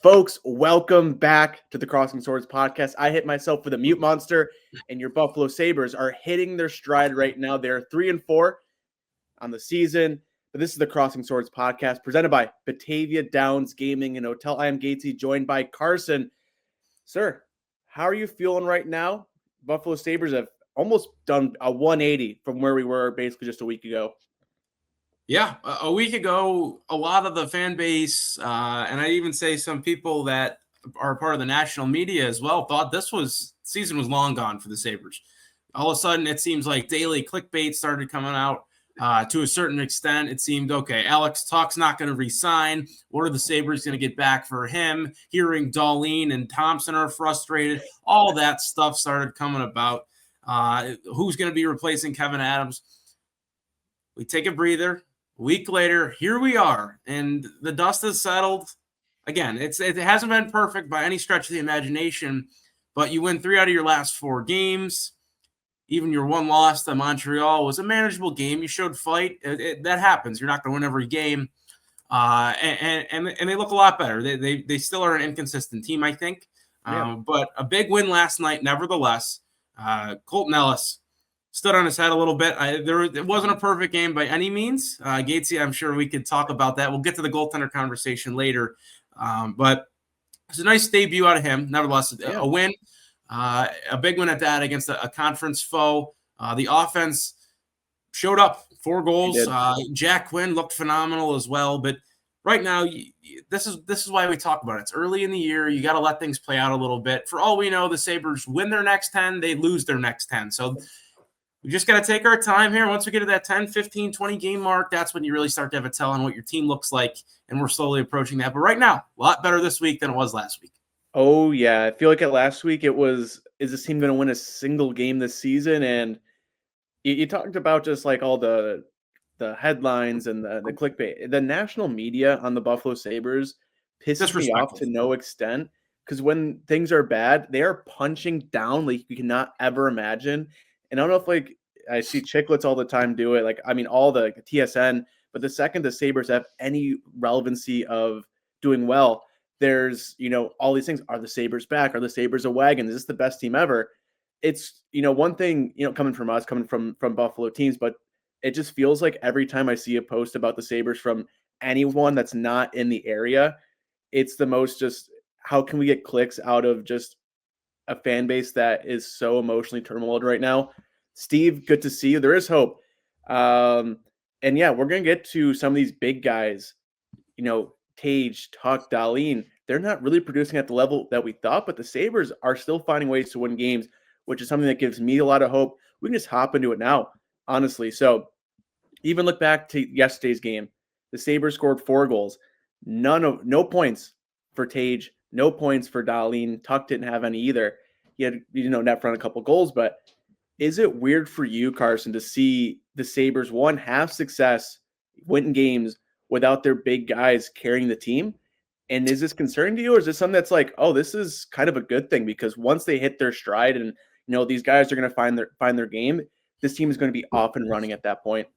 Folks, welcome back to the Crossing Swords podcast. I hit myself with a mute monster, and your Buffalo Sabres are hitting their stride right now. They're 3-4 on the season, but this is the Crossing Swords podcast presented by Batavia Downs Gaming and Hotel. I am Gatesy, joined by Carson. Sir, how are you feeling right now? Buffalo Sabres have almost done a 180 from where we were basically just a week ago. Yeah, a week ago, a lot of the fan base, and I even say some people that are part of the national media as well, thought season was long gone for the Sabres. All of a sudden, it seems like daily clickbait started coming out. To a certain extent, it seemed, okay, Alex Tuch's not going to re-sign. What are the Sabres going to get back for him? Hearing Dahlin and Thompson are frustrated. All that stuff started coming about. Who's going to be replacing Kevin Adams? We take a breather. A week later, here we are, and the dust has settled. Again, it hasn't been perfect by any stretch of the imagination, but you win 3 out of your last 4 games. Even your one loss to Montreal was a manageable game. You showed fight. That happens. You're not going to win every game, and they look a lot better. They still are an inconsistent team, I think, but a big win last night, nevertheless. Colton Ellis stood on his head a little bit. It wasn't a perfect game by any means. Gatesy, I'm sure we could talk about that. We'll get to the goaltender conversation later. But it's a nice debut out of him. Nevertheless, a win, a big win at that against a conference foe. The offense showed up, 4 goals. Jack Quinn looked phenomenal as well. But right now, this is why we talk about it. It's early in the year. You got to let things play out a little bit. For all we know, the Sabres win their next 10. They lose their next 10. So we just got to take our time here. Once we get to that 10, 15, 20 game mark, that's when you really start to have a tell on what your team looks like, and we're slowly approaching that. But right now, a lot better this week than it was last week. Oh, yeah. I feel like last week it was, is this team going to win a single game this season? And you talked about just like all the headlines and the clickbait. The national media on the Buffalo Sabres pisses me off to no extent, because when things are bad, they are punching down like you cannot ever imagine. And I don't know if like I see Chicklets all the time do it. Like, I mean, all the TSN, but the second the Sabres have any relevancy of doing well, there's, all these things. Are the Sabres back? Are the Sabres a wagon? Is this the best team ever? It's, one thing, coming from us, coming from Buffalo teams, but it just feels like every time I see a post about the Sabres from anyone that's not in the area, it's the most just, how can we get clicks out of just a fan base that is so emotionally turmoiled right now? Steve, good to see you. There is hope. And yeah, we're going to get to some of these big guys, Tage, Tuch, Dahlin. They're not really producing at the level that we thought, but the Sabres are still finding ways to win games, which is something that gives me a lot of hope. We can just hop into it now, honestly. So even look back to yesterday's game. The Sabres scored 4 goals. No points for Tage, no points for Dahlin. Tuch didn't have any either. He had, net front a couple goals, but is it weird for you, Carson, to see the Sabres, one, have success, win games without their big guys carrying the team? And is this concerning to you, or is this something that's like, oh, this is kind of a good thing, because once they hit their stride and, these guys are going to find their game, this team is going to be off and running at that point?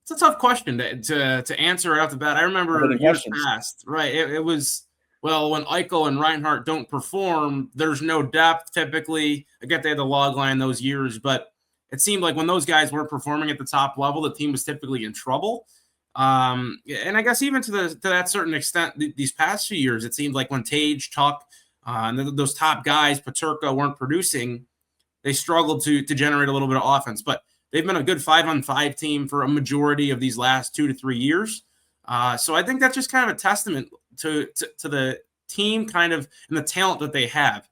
It's a tough question to answer right off the bat. I remember years past, right? It was, well, when Eichel and Reinhart don't perform, there's no depth typically. I get they had the log line those years, but it seemed like when those guys weren't performing at the top level, the team was typically in trouble. And I guess even to that certain extent, these past few years, it seemed like when Tage, Tuch, and those top guys, Paterka, weren't producing, they struggled to generate a little bit of offense. But they've been a good 5-on-5 team for a majority of these last 2 to 3 years. So I think that's just kind of a testament to the team kind of and the talent that they have.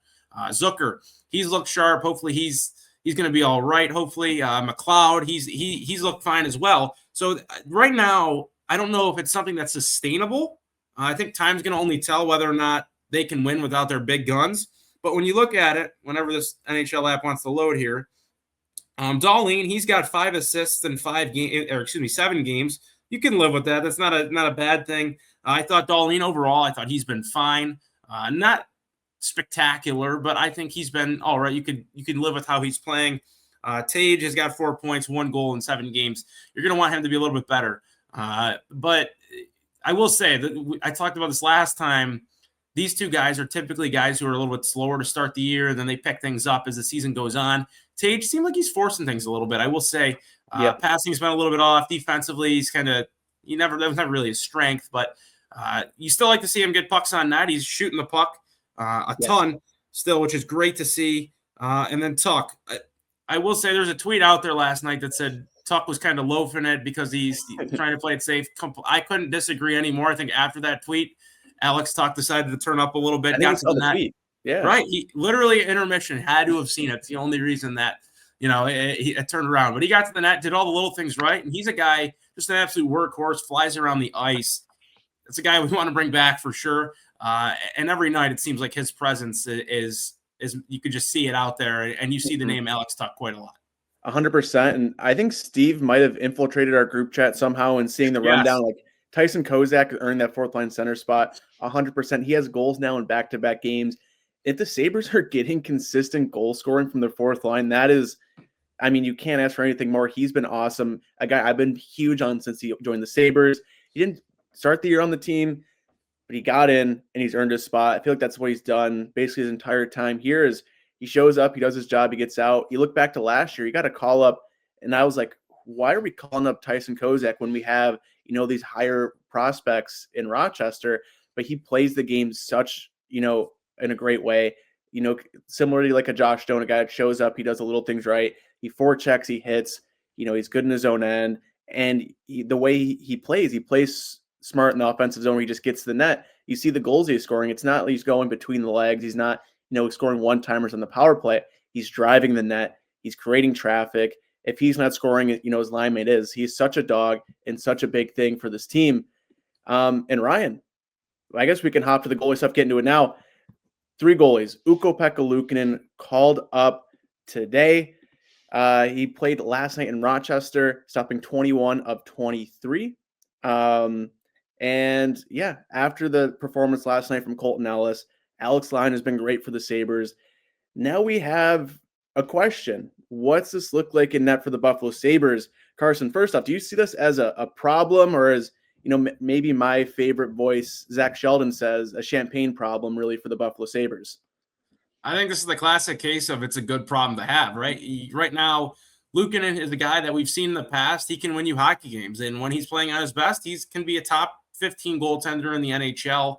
Zucker, he's looked sharp. Hopefully he's going to be all right. Hopefully McLeod, he's looked fine as well. So right now, I don't know if it's something that's sustainable. I think time's going to only tell whether or not they can win without their big guns. But when you look at it, whenever this NHL app wants to load here, Dahlin, he's got 5 assists in 7 games. You can live with that. That's not a bad thing. I thought Dahlin overall, I thought he's been fine. Not spectacular, but I think he's been all right. You can live with how he's playing. Tage has got 4 points, 1 goal in 7 games. You're going to want him to be a little bit better. But I will say that I talked about this last time. These two guys are typically guys who are a little bit slower to start the year, and then they pick things up as the season goes on. Tage seemed like he's forcing things a little bit. I will say, Yep. passing's been a little bit off. Defensively, he's that was never really his strength, but you still like to see him get pucks on net. He's shooting the puck a ton still, which is great to see. And then Tuck, I will say there's a tweet out there last night that said Tuck was kind of loafing it because he's trying to play it safe. I couldn't disagree anymore. I think after that tweet, Alex Tuck decided to turn up a little bit. I think I saw the tweet. Yeah. Right. He literally intermission had to have seen it. It's the only reason that, it turned around. But he got to the net, did all the little things right. And he's a guy, just an absolute workhorse, flies around the ice. It's a guy we want to bring back for sure. And every night it seems like his presence is you could just see it out there, and you see the name Alex Tuck quite a lot. 100%. And I think Steve might have infiltrated our group chat somehow and seeing the rundown. Like Tyson Kozak earned that fourth line center spot 100%. He has goals now in back-to-back games. If the Sabres are getting consistent goal scoring from their fourth line, that is, I mean, you can't ask for anything more. He's been awesome. A guy I've been huge on since he joined the Sabres. He didn't start the year on the team, but he got in and he's earned his spot. I feel like that's what he's done basically his entire time here is he shows up, he does his job, he gets out. You look back to last year, he got a call up, and I was like, why are we calling up Tyson Kozak when we have, these higher prospects in Rochester? But he plays the game such, in a great way. Similarly like a Josh Stone, a guy that shows up, he does the little things right. He forechecks, he hits, he's good in his own end. And the way he plays smart in the offensive zone where he just gets to the net. You see the goals he's scoring. It's not like he's going between the legs. He's not, scoring one-timers on the power play. He's driving the net. He's creating traffic. If he's not scoring, his line mate is. He's such a dog and such a big thing for this team. And Ryan, I guess we can hop to the goalie stuff, get into it now. 3 goalies. Ukko-Pekka Luukkonen called up today. He played last night in Rochester, stopping 21 of 23. And yeah, after the performance last night from Colton Ellis, Alex Lyon has been great for the Sabres. Now we have a question. What's this look like in net for the Buffalo Sabres? Carson, first off, do you see this as a problem, or as, maybe my favorite voice, Zach Sheldon, says, a champagne problem really for the Buffalo Sabres? I think this is the classic case of it's a good problem to have, right? Right now, Luukkonen is a guy that we've seen in the past. He can win you hockey games, and when he's playing at his best, he can be a top 15 goaltender in the NHL.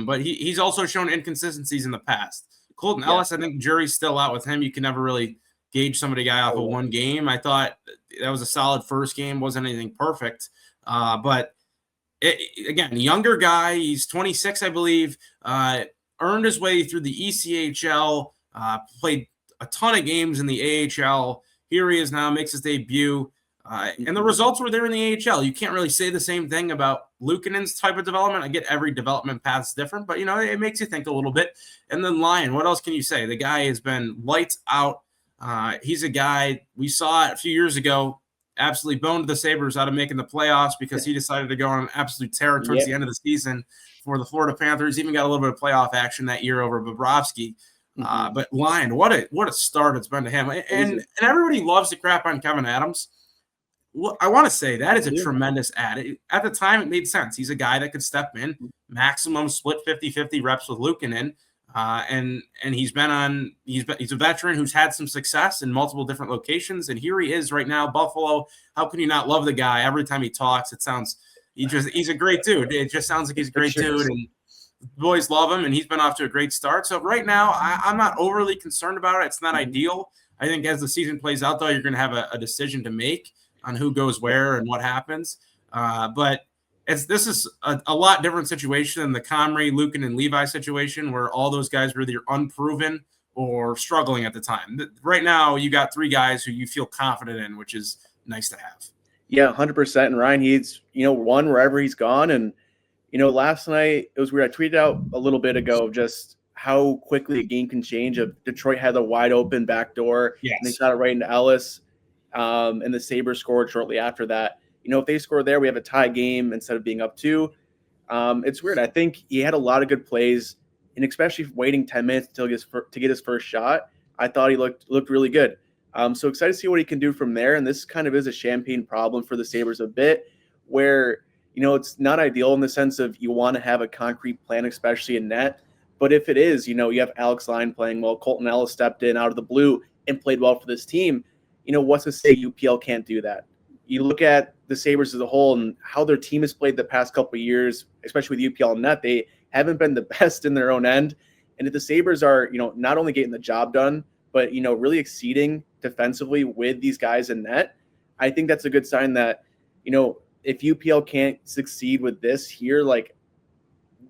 But he's also shown inconsistencies in the past. Colton Ellis, I think jury's still out with him. You can never really gauge somebody guy off of one game. I thought that was a solid first game. Wasn't anything perfect. But again, younger guy. He's 26, I believe. Earned his way through the ECHL. Played a ton of games in the AHL. Here he is now, makes his debut. And the results were there in the AHL. You can't really say the same thing about Luukkonen's type of development. I get every development path's different, but, it makes you think a little bit. And then Lyon, what else can you say? The guy has been lights out. He's a guy we saw a few years ago, absolutely boned the Sabres out of making the playoffs because he decided to go on an absolute tear towards the end of the season for the Florida Panthers. Even got a little bit of playoff action that year over Bobrovsky. But Lyon, what a start it's been to him. And everybody loves to crap on Kevin Adams. I want to say that is a tremendous ad. At the time, it made sense. He's a guy that could step in, maximum split 50-50 reps with Luukkonen. And he's a veteran who's had some success in multiple different locations. And here he is right now, Buffalo. How can you not love the guy? Every time he talks, he's a great dude. It just sounds like he's a great dude. And boys love him, and he's been off to a great start. So right now, I'm not overly concerned about it. It's not ideal. I think as the season plays out, though, you're going to have a decision to make on who goes where and what happens. But this is a lot different situation than the Comrie, Luukkonen, and Levi situation, where all those guys were either unproven or struggling at the time. Right now, you got 3 guys who you feel confident in, which is nice to have. Yeah, 100%. And Ryan, he's, won wherever he's gone. And, last night, it was weird. I tweeted out a little bit ago just how quickly a game can change. Detroit had a wide open back door, and they shot it right into Ellis. And the Sabres scored shortly after that. If they score there, we have a tie game instead of being up 2. It's weird. I think he had a lot of good plays, and especially waiting 10 minutes to get his first shot. I thought he looked really good. So excited to see what he can do from there. And this kind of is a champagne problem for the Sabres a bit, where it's not ideal in the sense of you want to have a concrete plan, especially in net. But if it is, you have Alex Line playing well, Colton Ellis stepped in out of the blue and played well for this team. What's to say UPL can't do that? You look at the Sabres as a whole and how their team has played the past couple of years, especially with UPL and net, they haven't been the best in their own end. And if the Sabres are, not only getting the job done, but, really exceeding defensively with these guys in net, I think that's a good sign that, if UPL can't succeed with this here, like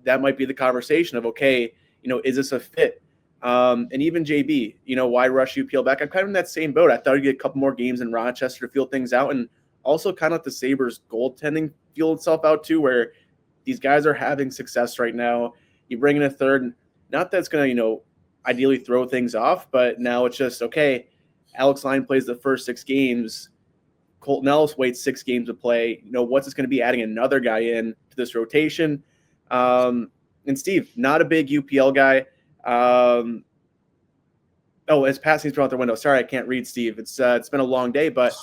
that might be the conversation of, okay, is this a fit? And even JB, why rush UPL back? I'm kind of in that same boat. I thought I'd get a couple more games in Rochester to feel things out, and also kind of let the Sabres goaltending feel itself out too, where these guys are having success right now. You bring in a third, not that's going to, ideally throw things off, but now it's just, okay, Alex Line plays the first 6 games. Colton Ellis waits 6 games to play. What's it's going to be adding another guy in to this rotation? And Steve, not a big UPL guy. His passing's thrown out the window. Sorry, I can't read, Steve. It's been a long day, but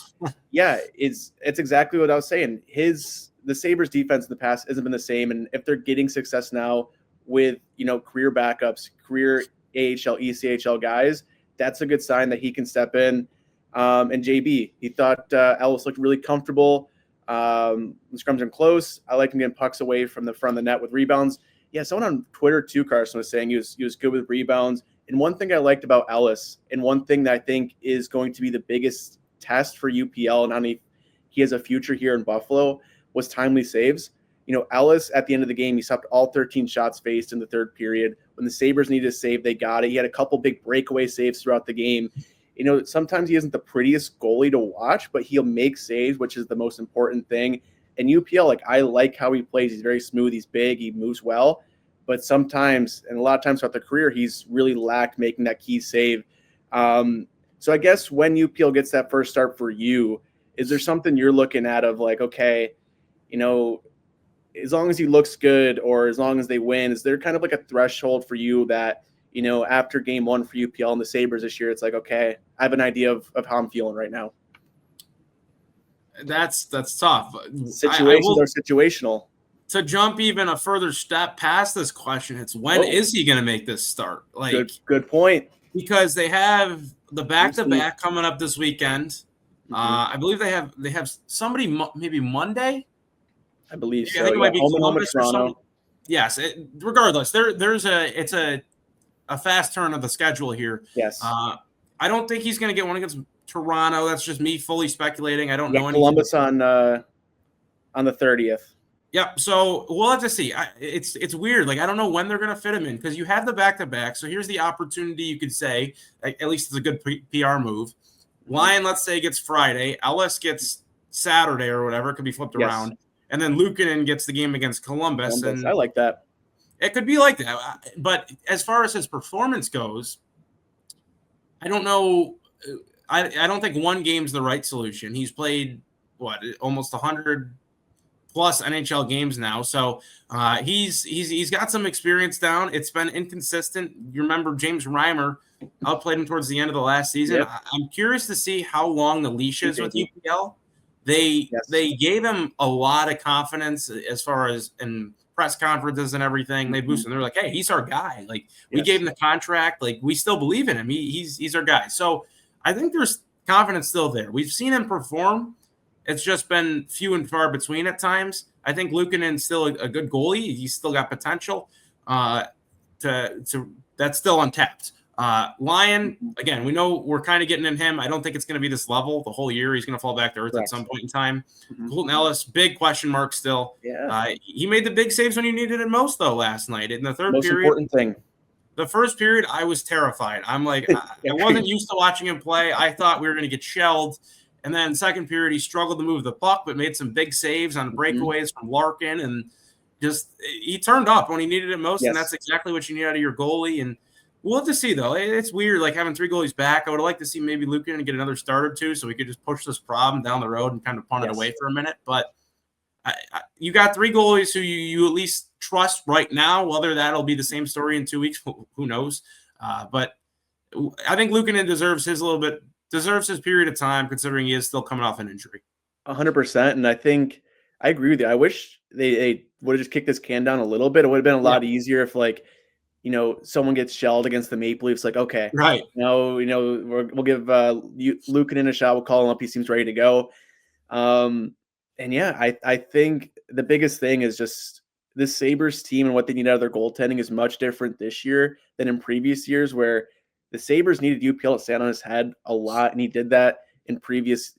yeah, it's exactly what I was saying. The Sabres defense in the past hasn't been the same, and if they're getting success now with career backups, career AHL, ECHL guys, that's a good sign that he can step in. And JB, he thought Ellis looked really comfortable. The scrums are close. I like him getting pucks away from the front of the net with rebounds. Yeah, someone on Twitter too, Carson, was saying he was good with rebounds. And one thing I liked about Ellis, and one thing that I think is going to be the biggest test for UPL, and I mean, he has a future here in Buffalo, was timely saves. Ellis, at the end of the game, he stopped all 13 shots faced in the third period. When the Sabres needed a save, they got it. He had a couple big breakaway saves throughout the game. Sometimes he isn't the prettiest goalie to watch, but he'll make saves, which is the most important thing. And UPL, I like how he plays. He's very smooth. He's big. He moves well. But sometimes, and a lot of times throughout the career, he's really lacked making that key save. So I guess when UPL gets that first start for you, is there something you're looking at of okay, as long as he looks good or as long as they win, is there kind of a threshold for you that, after game 1 for UPL and the Sabres this year, it's okay, I have an idea of how I'm feeling right now? That's tough. Situations are situational. To jump even a further step past this question, it's when is he going to make this start? Good point. Because they have the back-to-back coming up this weekend. Mm-hmm. I believe they have somebody maybe Monday. I believe so. I think it might be Columbus or something. Yes. Regardless, it's a fast turn of the schedule here. Yes. I don't think he's going to get one against Toronto. That's just me fully speculating. I don't know anything. Columbus on the 30th. Yep. So we'll have to see. It's weird. I don't know when they're going to fit him in because you have the back-to-back. So here's the opportunity you could say, at least it's a good PR move. Lyon, let's say, gets Friday. Ellis gets Saturday or whatever. It could be flipped around. And then Luukkonen gets the game against Columbus. And I like that. It could be like that. But as far as his performance goes, I don't know. I don't think one game's the right solution. He's played, almost 100 plus NHL games now. So he's got some experience down. It's been inconsistent. You remember James Reimer outplayed him towards the end of the last season. Yep. I'm curious to see how long the leash is with UPL. They gave him a lot of confidence as far as in press conferences and everything. They boosted him. They're like, hey, he's our guy. We gave him the contract. We still believe in him. He's our guy. So I think there's confidence still there. We've seen him perform. It's just been few and far between at times. I think Luukkonen's still a good goalie. He's still got potential. That's still untapped. Lyon, again, we know we're kind of getting in him. I don't think it's going to be this level the whole year. He's going to fall back to earth at some point in time. Mm-hmm. Colton Ellis, big question mark still. Yeah. He made the big saves when you needed it most, though, last night. In the third most period. Important thing. The first period, I was terrified. I'm I wasn't used to watching him play. I thought we were going to get shelled. And then second period, he struggled to move the puck, but made some big saves on breakaways from Larkin. And he turned up when he needed it most. Yes. And that's exactly what you need out of your goalie. And we'll have to see, though. It's weird, having 3 goalies back. I would like to see maybe Luukkonen get another start or two so we could just push this problem down the road and kind of punt it away for a minute. But you got 3 goalies who you at least trust right now. Whether that'll be the same story in 2 weeks, who knows? But I think Luukkonen deserves his period of time, considering he is still coming off an injury. 100%. And I think I agree with you. I wish they would have just kicked this can down a little bit. It would have been a Yeah, lot easier if, like, someone gets shelled against the Maple Leafs. Like, okay, right. we'll give Luukkonen a shot. We'll call him up. He seems ready to go. And yeah, I think the biggest thing is just this Sabres team and what they need out of their goaltending is much different this year than in previous years, where the Sabres needed UPL to stand on his head a lot, and he did that in previous,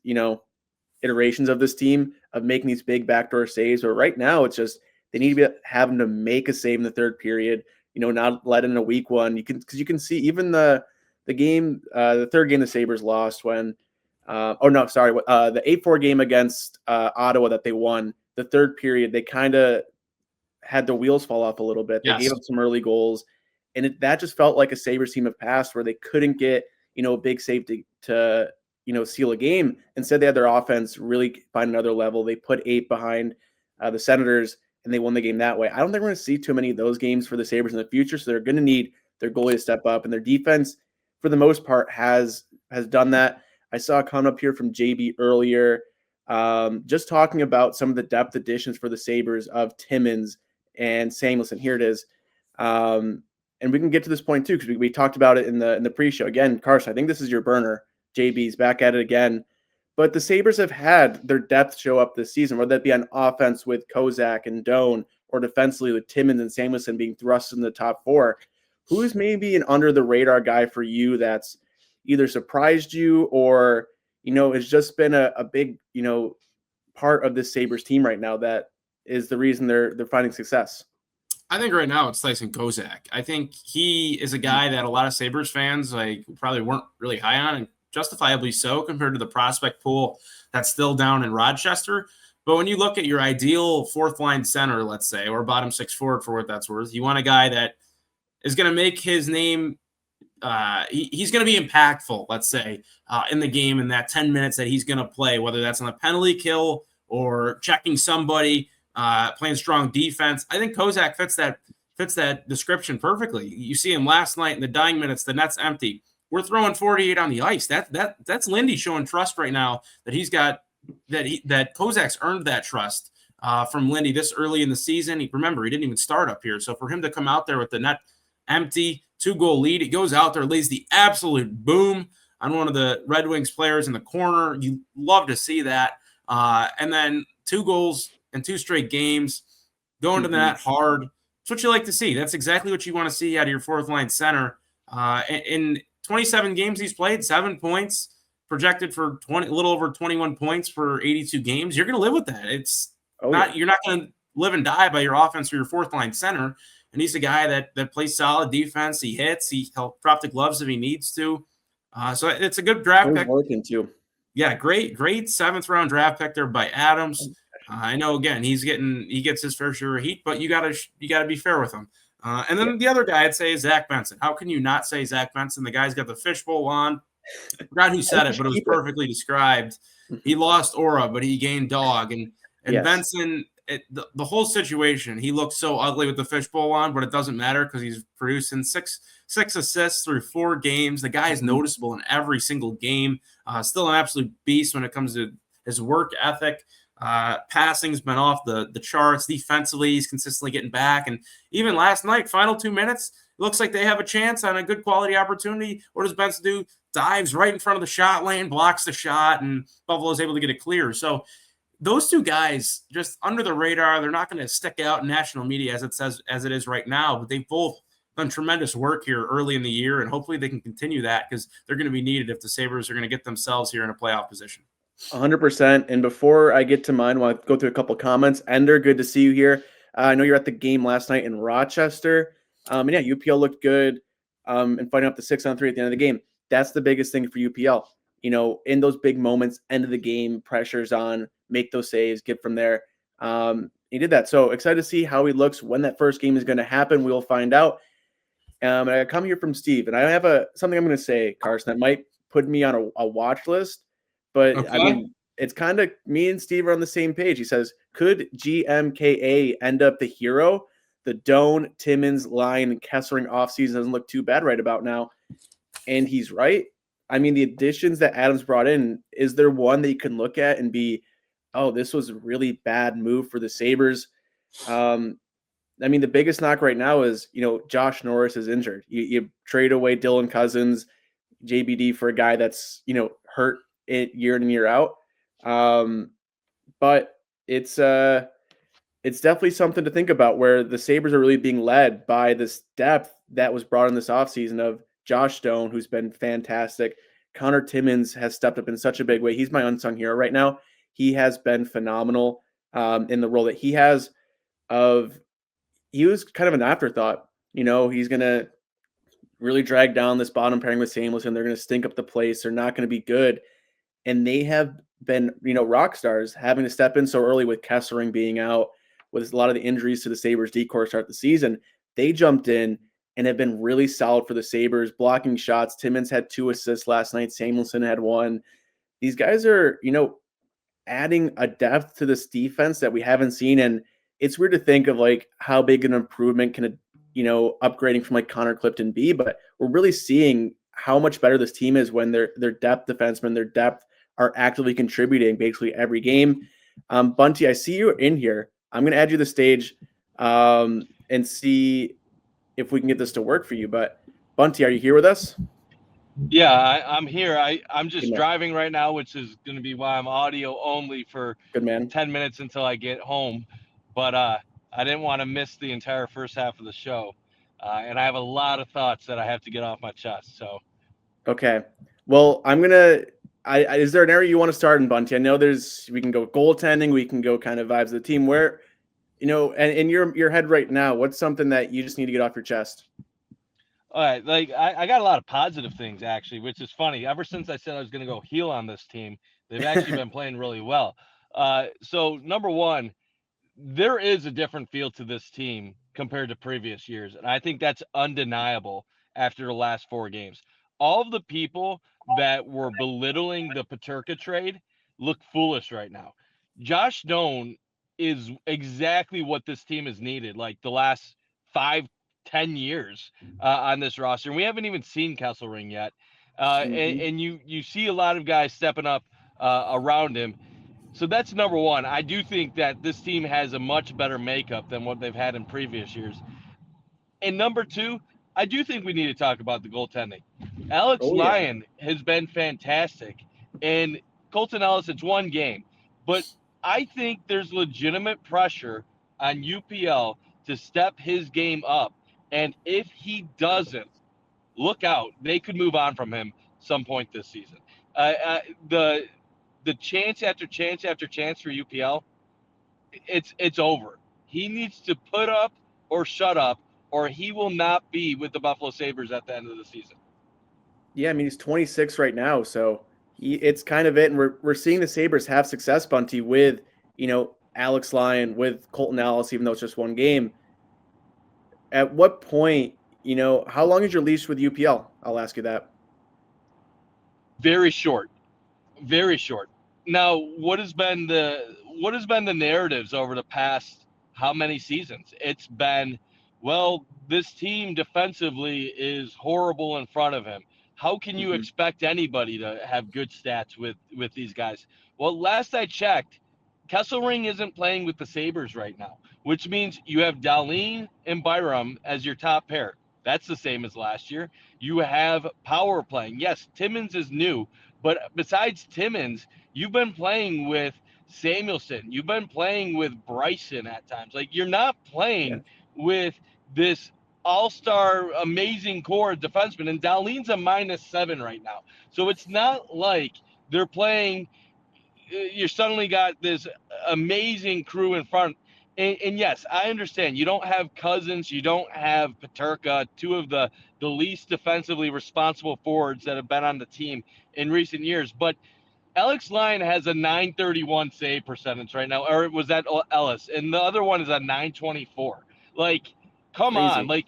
iterations of this team of making these big backdoor saves. But right now, it's just they need to have him to make a save in the third period. Not let in a weak one. Because you can see even the game, the third game the Sabres lost when. The 8-4 game against Ottawa that they won. The third period, they kind of had the wheels fall off a little bit. They gave Yes. up some early goals, and that just felt like a Sabres team of past where they couldn't get a big save to seal a game. Instead, they had their offense really find another level. They put 8 behind the Senators, and they won the game that way. I don't think we're going to see too many of those games for the Sabres in the future, so they're going to need their goalie to step up, and their defense, for the most part, has done that. I saw a comment up here from JB earlier, just talking about some of the depth additions for the Sabres of Timmins and Samuelson. Here it is. And we can get to this point too, because we talked about it in the pre-show. Again, Carson, I think this is your burner. JB's back at it again. But the Sabres have had their depth show up this season, whether that be on offense with Kozak and Doan, or defensively with Timmins and Samuelson being thrust in the top 4. Who's maybe an under-the-radar guy for you that's either surprised you or, has just been a big, part of this Sabres team right now that is the reason they're finding success? I think right now it's Tyson Kozak. I think he is a guy that a lot of Sabres fans probably weren't really high on, and justifiably so compared to the prospect pool that's still down in Rochester. But when you look at your ideal fourth line center, let's say, or bottom 6 forward for what that's worth, you want a guy that is going to make his name. He's going to be impactful, let's say, in the game in that 10 minutes that he's going to play, whether that's on a penalty kill or checking somebody, playing strong defense. I think Kozak fits that description perfectly. You see him last night in the dying minutes, the net's empty. We're throwing 48 on the ice. That's Lindy showing trust right now that he's got that Kozak's earned that trust from Lindy this early in the season. Remember, he didn't even start up here. So for him to come out there with the net empty, 2-goal lead, he goes out there, lays the absolute boom on one of the Red Wings players in the corner. You love to see that. And then 2 goals in 2 straight games, going to the net hard. That's what you like to see. That's exactly what you want to see out of your fourth line center. In 27 games he's played, 7 points, projected for a little over 21 points for 82 games. You're going to live with that. You're not going to live and die by your offense or your fourth line center. And he's a guy that plays solid defense. He hits. He helps drop the gloves if he needs to. So it's a good draft pick. Working too. Yeah, great 7th round draft pick there by Adams. I know, again, he gets his fair share of heat, but you gotta be fair with him. And then the other guy I'd say is Zach Benson. How can you not say Zach Benson? The guy's got the fishbowl on. I forgot who said it, but it was perfectly described. He lost aura, but he gained dog. And yes. Benson, the whole situation, he looks so ugly with the fishbowl on, but it doesn't matter because he's producing six assists through 4 games. The guy is noticeable in every single game. Still an absolute beast when it comes to his work ethic. Passing's been off the charts. Defensively, he's consistently getting back. And even last night, final 2 minutes, it looks like they have a chance on a good quality opportunity. What does Benson do? Dives right in front of the shot lane, blocks the shot, and Buffalo's able to get it clear. So those 2 guys, just under the radar, they're not going to stick out in national media as it is right now, but they've both done tremendous work here early in the year, and hopefully they can continue that because they're going to be needed if the Sabres are going to get themselves here in a playoff position. 100%. And before I get to mine, I want to go through a couple comments. Ender, good to see you here. I know you're at the game last night in Rochester. And yeah, UPL looked good and fighting up the 6-on-3 at the end of the game. That's the biggest thing for UPL. In those big moments, end of the game, pressure's on, make those saves, get from there. He did that. So excited to see how he looks when that first game is going to happen. We will find out. And I come here from Steve, and I have something I'm going to say, Carson, that might put me on a watch list. But okay. I mean, it's kind of me and Steve are on the same page. He says, could GMKA end up the hero? The Doan, Timmins, Lyon, and Kessering offseason doesn't look too bad right about now. And he's right. I mean, the additions that Adams brought in, is there one that you can look at and be, oh, this was a really bad move for the Sabres? Um, I mean, the biggest knock right now is, Josh Norris is injured. You trade away Dylan Cousins, JBD for a guy that's, hurt it year in and year out. But it's it's definitely something to think about where the Sabres are really being led by this depth that was brought in this offseason of Josh Stone, who's been fantastic. Connor Timmins has stepped up in such a big way. He's my unsung hero right now. He has been phenomenal in the role that he has of he was kind of an afterthought. He's going to really drag down this bottom pairing with Samuelson. They're going to stink up the place. They're not going to be good. And they have been, rock stars having to step in so early with Kessering being out, with a lot of the injuries to the Sabres decor to start the season. They jumped in and have been really solid for the Sabres, blocking shots. Timmins had 2 assists last night. Samuelson had 1. These guys are, adding a depth to this defense that we haven't seen. And it's weird to think of like how big an improvement can, upgrading from like Connor Clifton be, but we're really seeing how much better this team is when their depth defensemen, their depth are actively contributing basically every game. Bunty, I see you in here. I'm going to add you to the stage and see if we can get this to work for you. But Bunty, are you here with us? Yeah, I'm here. I'm just driving right now, which is going to be why I'm audio only for Good man. 10 minutes until I get home. But I didn't want to miss the entire first half of the show. And I have a lot of thoughts that I have to get off my chest. So, okay. Well, I'm going to is there an area you want to start in, Bunty? I know we can go goaltending, we can go kind of vibes of the team. Where, and in your head right now, what's something that you just need to get off your chest? all right, like I got a lot of positive things actually, which is funny. Ever since I said I was going to go heel on this team, they've actually been playing really well. So number one, there is a different feel to this team compared to previous years, and I think that's undeniable after the last 4 games. All of the people that were belittling the Paterka trade look foolish right now. Josh Stone is exactly what this team has needed, like the last 5-10 years on this roster. And we haven't even seen Kesselring yet, and you see a lot of guys stepping up around him. So that's number one. I do think that this team has a much better makeup than what they've had in previous years. And number two, I do think we need to talk about the goaltending. Alex Lyon has been fantastic. And Colton Ellis, it's 1 game. But I think there's legitimate pressure on UPL to step his game up. And if he doesn't, look out. They could move on from him some point this season. The chance after chance after chance for UPL, it's over. He needs to put up or shut up, or he will not be with the Buffalo Sabres at the end of the season. Yeah, I mean he's 26 right now, so it's kind of it, and we're seeing the Sabres have success, Bunty, with Alex Lyon, with Colton Ellis, even though it's just 1 game. At what point, how long is your leash with UPL? I'll ask you that. Very short, very short. Now, what has been the narratives over the past how many seasons? It's been, well, this team defensively is horrible in front of him. How can you expect anybody to have good stats with these guys? Well, last I checked, Kesselring isn't playing with the Sabres right now, which means you have Dahlin and Byram as your top pair. That's the same as last year. You have power playing. Yes, Timmins is new, but besides Timmins, you've been playing with Samuelson. You've been playing with Bryson at times. Like, you're not playing with this all-star amazing core of defensemen. And Dahlin's a -7 right now. So it's not like they're playing – you suddenly got this amazing crew in front. And yes, I understand. You don't have Cousins. You don't have Paterka, 2 of the least defensively responsible forwards that have been on the team in recent years. But Alex Lyon has a .931 save percentage right now, or was that Ellis? And the other one is a .924. Like, come on. Like,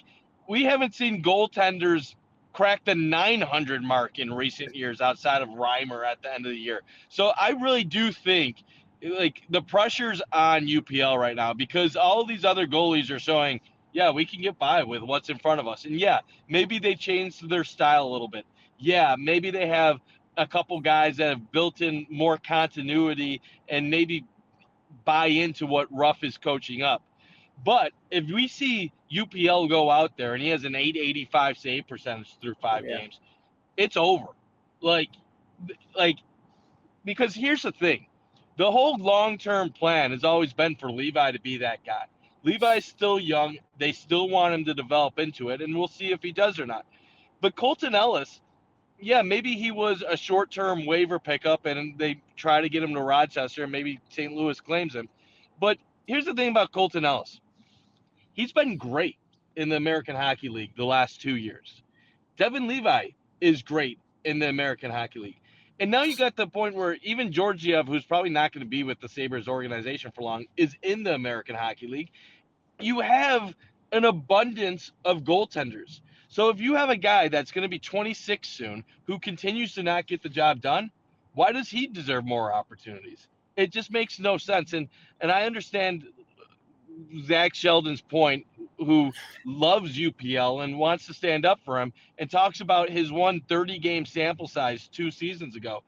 we haven't seen goaltenders crack the 900 mark in recent years outside of Reimer at the end of the year. So I really do think, like, the pressure's on UPL right now because all of these other goalies are showing, yeah, we can get by with what's in front of us. And yeah, maybe they changed their style a little bit. Yeah, maybe they have a couple guys that have built in more continuity and maybe buy into what Ruff is coaching up. But if we see UPL go out there and he has an 885 save percentage through 5 Yeah. games, it's over. Like, because here's the thing. The whole long-term plan has always been for Levi to be that guy. Levi's still young. They still want him to develop into it, and we'll see if he does or not. But Colton Ellis, yeah, maybe he was a short-term waiver pickup, and they try to get him to Rochester, and maybe St. Louis claims him. But here's the thing about Colton Ellis. He's been great in the American Hockey League the last 2 years. Devin Levi is great in the American Hockey League. And now you got the point where even Georgiev, who's probably not going to be with the Sabres organization for long, is in the American Hockey League. You have an abundance of goaltenders. So if you have a guy that's going to be 26 soon who continues to not get the job done, why does he deserve more opportunities? It just makes no sense. And I understand Zach Sheldon's point, who loves UPL and wants to stand up for him and talks about his 30-game sample size 2 seasons ago.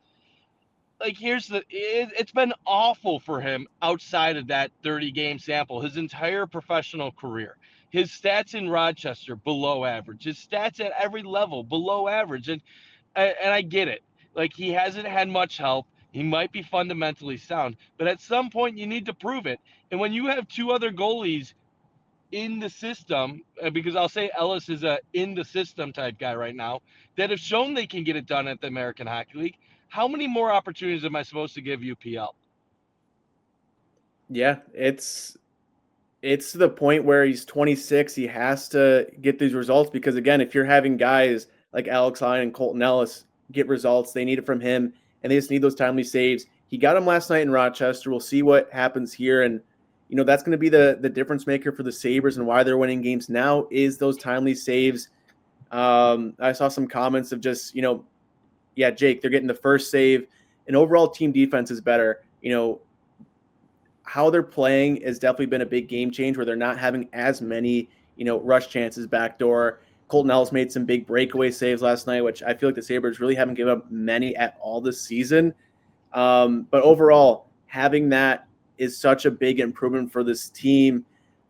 Like, it's been awful for him outside of that 30-game sample his entire professional career. His stats in Rochester below average, his stats at every level below average. And I get it. Like, he hasn't had much help. He might be fundamentally sound, but at some point you need to prove it. And when you have 2 other goalies in the system, because I'll say Ellis is a in the system type guy right now, that have shown they can get it done at the American Hockey League, how many more opportunities am I supposed to give UPL? Yeah, it's to the point where he's 26. He has to get these results because, again, if you're having guys like Alex Line and Colton Ellis get results, they need it from him, and they just need those timely saves. He got them last night in Rochester. We'll see what happens here, and that's going to be the difference maker for the Sabres and why they're winning games now is those timely saves. I saw some comments of just, yeah, Jake, they're getting the first save, and overall team defense is better. How they're playing has definitely been a big game change where they're not having as many, rush chances backdoor. Colton Ellis made some big breakaway saves last night, which I feel like the Sabres really haven't given up many at all this season. But overall, having that is such a big improvement for this team.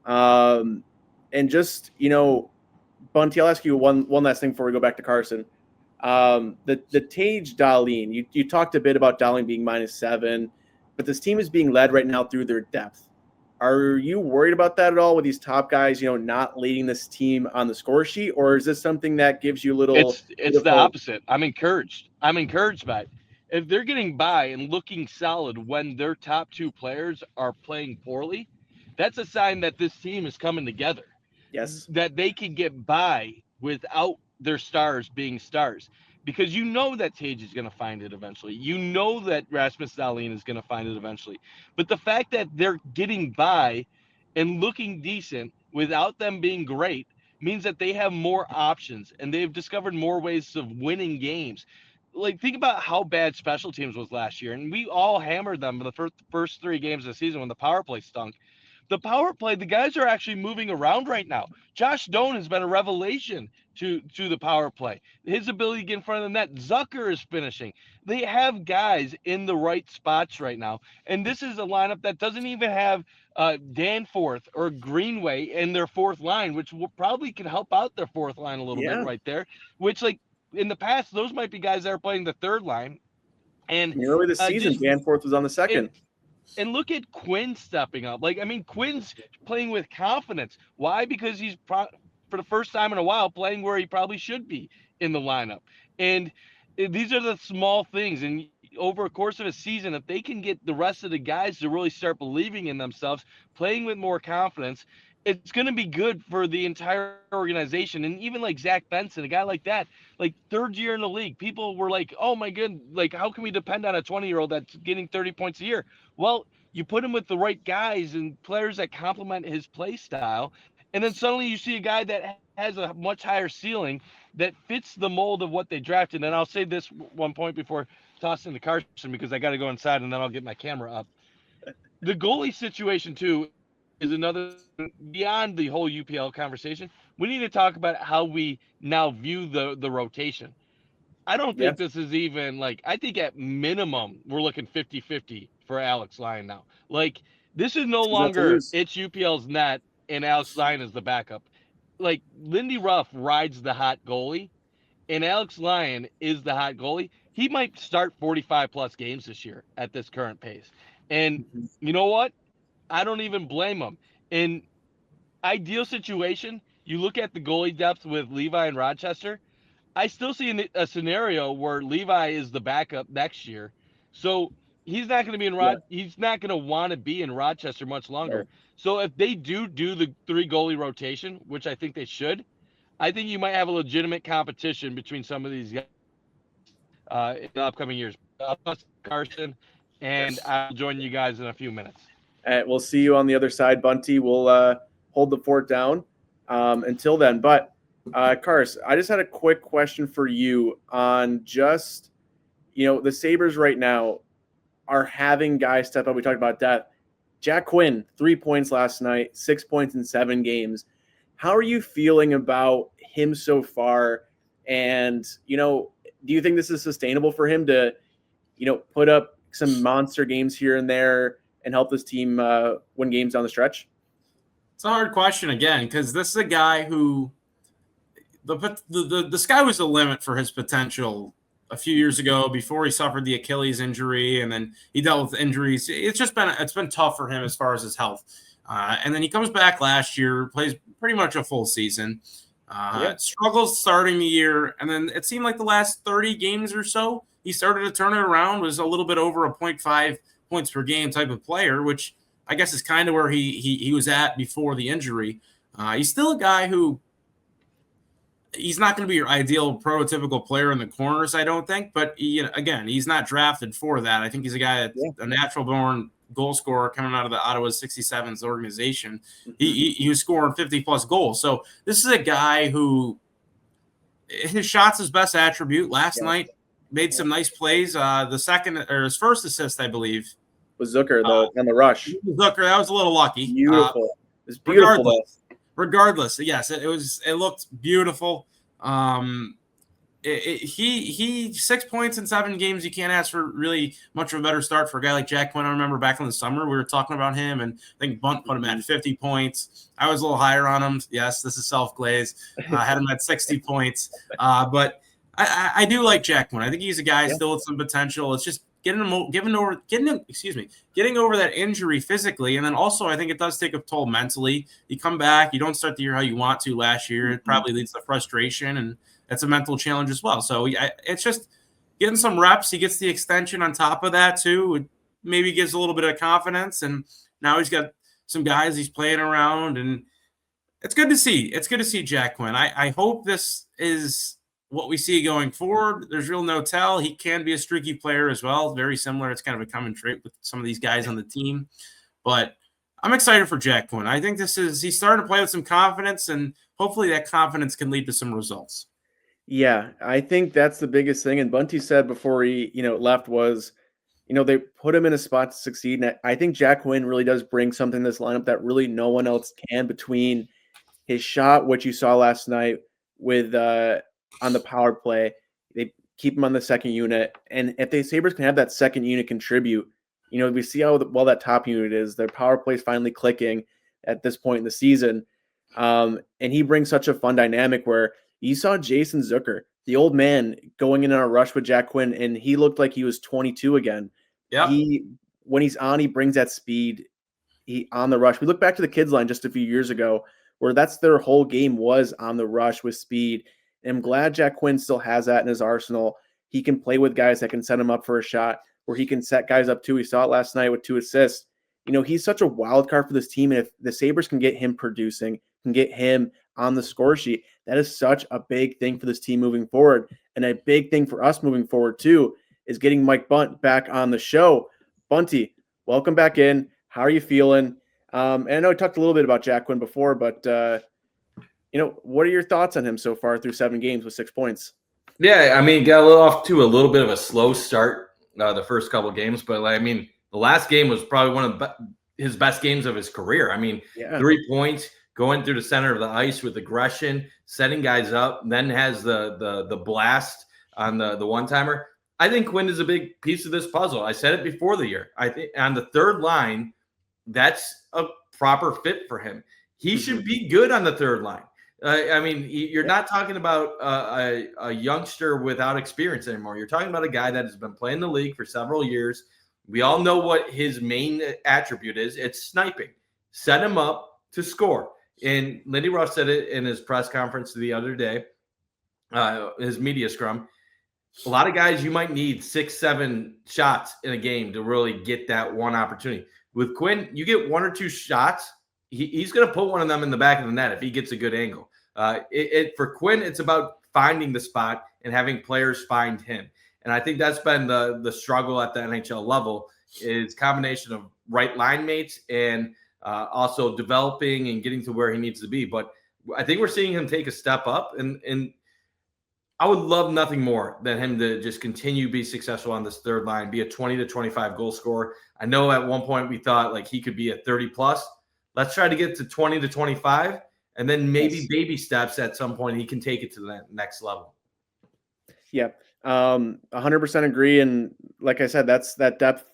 And just, Bunty, I'll ask you one last thing before we go back to Carson. The Tage Dahlin, you talked a bit about Dahlin being -7, but this team is being led right now through their depth. Are you worried about that at all with these top guys, not leading this team on the score sheet, or is this something that gives you a little? It's the opposite. I'm encouraged by it. If they're getting by and looking solid when their top 2 players are playing poorly, that's a sign that this team is coming together. Yes. That they can get by without their stars being stars. Because that Tage is going to find it eventually. That Rasmus Dahlin is going to find it eventually. But the fact that they're getting by and looking decent without them being great means that they have more options and they've discovered more ways of winning games. Like, think about how bad special teams was last year, and we all hammered them in the first 3 games of the season when the power play stunk. The power play, the guys are actually moving around right now. Josh Doan has been a revelation to the power play. His ability to get in front of the net. Zucker is finishing. They have guys in the right spots right now. And this is a lineup that doesn't even have Danforth or Greenway in their 4th line, which probably can help out their 4th line a little bit right there. Which, like, in the past, those might be guys that are playing the 3rd line. And early this season, Danforth was on the 2nd. And look at Quinn stepping up. Quinn's playing with confidence. Why? Because he's for the first time in a while playing where he probably should be in the lineup. And these are the small things. And over a course of a season, if they can get the rest of the guys to really start believing in themselves, playing with more confidence, it's going to be good for the entire organization. And even like Zach Benson, a guy like that, like 3rd year in the league, people were like, oh my goodness, like, how can we depend on a 20-year-old that's getting 30 points a year? Well, you put him with the right guys and players that complement his play style. And then suddenly you see a guy that has a much higher ceiling that fits the mold of what they drafted. And I'll say this one point before tossing to Carson, because I got to go inside and then I'll get my camera up. The goalie situation too is another, beyond the whole UPL conversation. We need to talk about how we now view the rotation. I don't think this is even I think at minimum we're looking 50-50 for Alex Lyon now. Like, this is no longer it's UPL's net and Alex Lyon is the backup. Like, Lindy Ruff rides the hot goalie, and Alex Lyon is the hot goalie. He might start 45-plus games this year at this current pace. And Mhm. you know what? I don't even blame him. In ideal situation, you look at the goalie depth with Levi and Rochester. I still see a scenario where Levi is the backup next year. So he's not going to be Yeah. he's not going to want to be in Rochester much longer. No. So if they do the 3 goalie rotation, which I think they should, I think you might have a legitimate competition between some of these guys in the upcoming years. Plus Carson, and I'll join you guys in a few minutes. We'll see you on the other side, Bunty. We'll hold the fort down until then. But Carson, I just had a quick question for you on just, the Sabres right now are having guys step up. We talked about depth. Jack Quinn, 3 points last night, 6 points in 7 games. How are you feeling about him so far? And, do you think this is sustainable for him to, put up some monster games here and there and help this team win games down the stretch? It's a hard question again, because this is a guy who the sky was the limit for his potential a few years ago before he suffered the Achilles injury, and then he dealt with injuries. It's been tough for him as far as his health. And then he comes back last year, plays pretty much a full season. Struggles starting the year, and then it seemed like the last 30 games or so, he started to turn it around, was a little bit over a 0.5 points per game type of player, which I guess is kind of where he was at before the injury. He's still a guy who he's not going to be your ideal prototypical player in the corners, I don't think. But again, he's not drafted for that. I think he's a guy that's a natural-born goal scorer coming out of the Ottawa 67s organization. He was scoring 50-plus goals. So this is a guy who his shot's his best attribute. Last night made some nice plays. The second or his first assist, I believe, was Zucker on the rush. Zucker, that was a little lucky. Beautiful. It was beautiful. Regardless, yes, it looked beautiful. He 6 points in 7 games. You can't ask for really much of a better start for a guy like Jack Quinn. I remember back in the summer we were talking about him, and I think Bundt put him at 50 points. I was a little higher on him. Yes, this is self-glaze. I had him at 60 points. But I do like Jack Quinn. I think he's a guy still with some potential. It's just getting over that injury physically, and then also I think it does take a toll mentally. You come back, you don't start the year how you want to last year. It probably leads to frustration, and that's a mental challenge as well. So it's just getting some reps. He gets the extension on top of that too. It maybe gives a little bit of confidence, and now he's got some guys he's playing around, and it's good to see. It's good to see Jack Quinn. I hope this is what we see going forward. There's real no tell. He can be a streaky player as well. Very similar. It's kind of a common trait with some of these guys on the team. But I'm excited for Jack Quinn. I think he's starting to play with some confidence, and hopefully that confidence can lead to some results. Yeah, I think that's the biggest thing. And Bunty said before he, left was, they put him in a spot to succeed. And I think Jack Quinn really does bring something to this lineup that really no one else can, between his shot, which you saw last night with on the power play. They keep him on the second unit. And if the Sabres can have that second unit contribute, we see how well that top unit is. Their power play is finally clicking at this point in the season. And he brings such a fun dynamic where you saw Jason Zucker, the old man, going in on a rush with Jack Quinn, and he looked like he was 22 again. Yeah. When he's on, he brings that speed. He on the rush. We look back to the kids line just a few years ago, where that's their whole game was on the rush with speed. And I'm glad Jack Quinn still has that in his arsenal. He can play with guys that can set him up for a shot, where he can set guys up too. We saw it last night with 2 assists. He's such a wild card for this team. And if the Sabres can get him producing, can get him on the score sheet, that is such a big thing for this team moving forward. And a big thing for us moving forward too is getting Mike Bundt back on the show. Bunty, welcome back in. How are you feeling? And I know we talked a little bit about Jack Quinn before, but what are your thoughts on him so far through 7 games with 6 points? Yeah, I mean, got off to a little bit of a slow start the first couple of games, but the last game was probably one of his best games of his career. I mean, 3 points, going through the center of the ice with aggression, setting guys up, then has the blast on the one-timer. I think Quinn is a big piece of this puzzle. I said it before the year. I think on the third line, that's a proper fit for him. he should be good on the third line. I mean, you're not talking about a youngster without experience anymore. You're talking about a guy that has been playing the league for several years. We all know what his main attribute is. It's sniping. Set him up to score. And Lindy Ruff said it in his press conference the other day, his media scrum. A lot of guys, you might need 6-7 shots in a game to really get that one opportunity. With Quinn, you get 1 or 2 shots, he's going to put one of them in the back of the net if he gets a good angle. For Quinn, it's about finding the spot and having players find him. And I think that's been the struggle at the NHL level, is combination of right line mates and also developing and getting to where he needs to be. But I think we're seeing him take a step up, and I would love nothing more than him to just continue to be successful on this third line, be a 20 to 25 goal scorer. I know at one point we thought like he could be a 30 plus. Let's try to get to 20 to 25, and then maybe baby steps at some point he can take it to the next level. Yeah, 100% agree. And like I said, that's that depth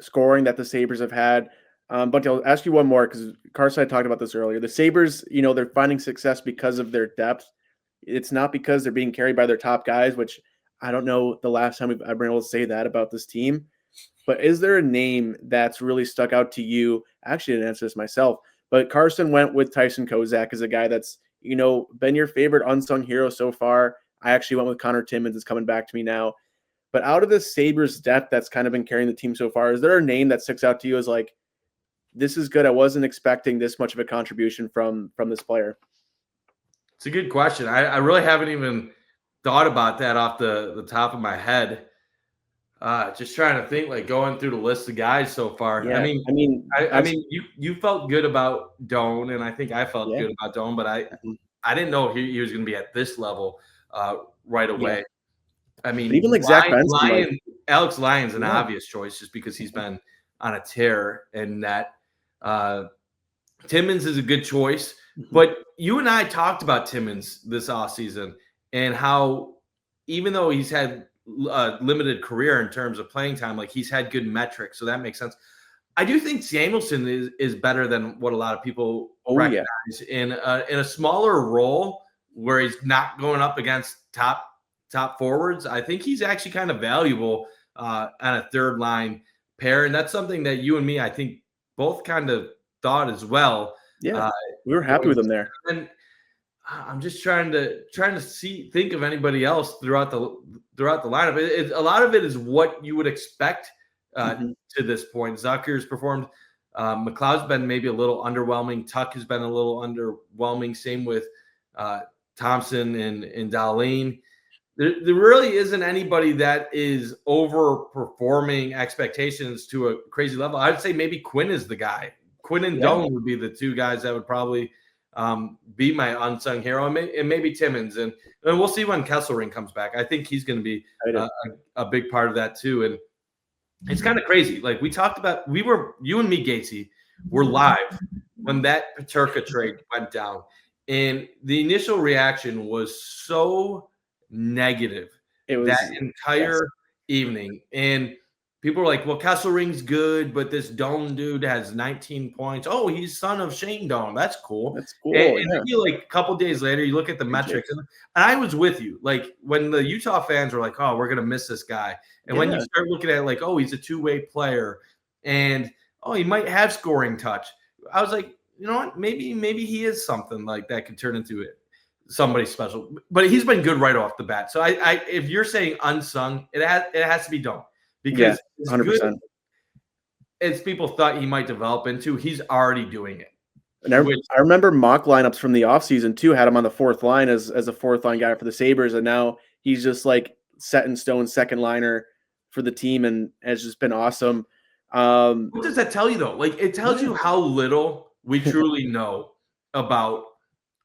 scoring that the Sabres have had. But I'll ask you one more, because Carson had talked about this earlier. The Sabres, they're finding success because of their depth. It's not because they're being carried by their top guys, which I don't know the last time I've been able to say that about this team. But is there a name that's really stuck out to you? I actually didn't answer this myself, but Carson went with Tyson Kozak as a guy that's, been your favorite unsung hero so far. I actually went with Connor Timmins. It's coming back to me now. But out of the Sabres depth that's kind of been carrying the team so far, is there a name that sticks out to you as like, this is good? I wasn't expecting this much of a contribution from this player. It's a good question. I really haven't even thought about that off the top of my head. Just trying to think, like going through the list of guys so far. Yeah, I mean, you felt good about Doan, and I think I felt good about Doan, but I didn't know he was going to be at this level right away. I mean, but even like Zach Benson, Alex Lyon's an obvious choice just because he's been on a tear, and that Timmins is a good choice. But you and I talked about Timmins this offseason and how even though he's had a limited career in terms of playing time, like he's had good metrics. So that makes sense. I do think Samuelson is better than what a lot of people recognize in a smaller role where he's not going up against top forwards. I think he's actually kind of valuable on a third line pair. And that's something that you and me, I think, both kind of thought as well. Yeah, we were happy with him there. And I'm just trying to think of anybody else throughout the lineup. A lot of it is what you would expect to this point. Zucker's performed. McLeod's been maybe a little underwhelming. Tuck has been a little underwhelming. Same with Thompson and Dahlin. There really isn't anybody that is overperforming expectations to a crazy level. I'd say maybe Quinn is the guy. Quinn and Doan would be the two guys that would probably be my unsung hero, and maybe Timmins. And we'll see when Kesselring comes back. I think he's going to be a big part of that too. And it's kind of crazy. Like we talked about, you and me, Gatesy, were live when that Peterka trade went down. And the initial reaction was so negative that entire evening. And people were like, well, Kesselring's good, but this Doan dude has 19 points. Oh, he's son of Shane Doan. That's cool. That's cool. And then you like a couple days later, you look at the metrics. And I was with you. Like when the Utah fans were like, oh, we're going to miss this guy. And when you start looking at it like, oh, he's a two-way player. And, oh, he might have scoring touch. I was like, you know what? Maybe he is something like that could turn into it. Somebody special. But he's been good right off the bat. So I if you're saying unsung, it has to be Doan. Because 100%. As people thought he might develop into, he's already doing it. And I remember mock lineups from the offseason too had him on the fourth line as a fourth line guy for the Sabres, and now he's just like set in stone second liner for the team and has just been awesome. What does that tell you though? Like it tells you how little we truly know about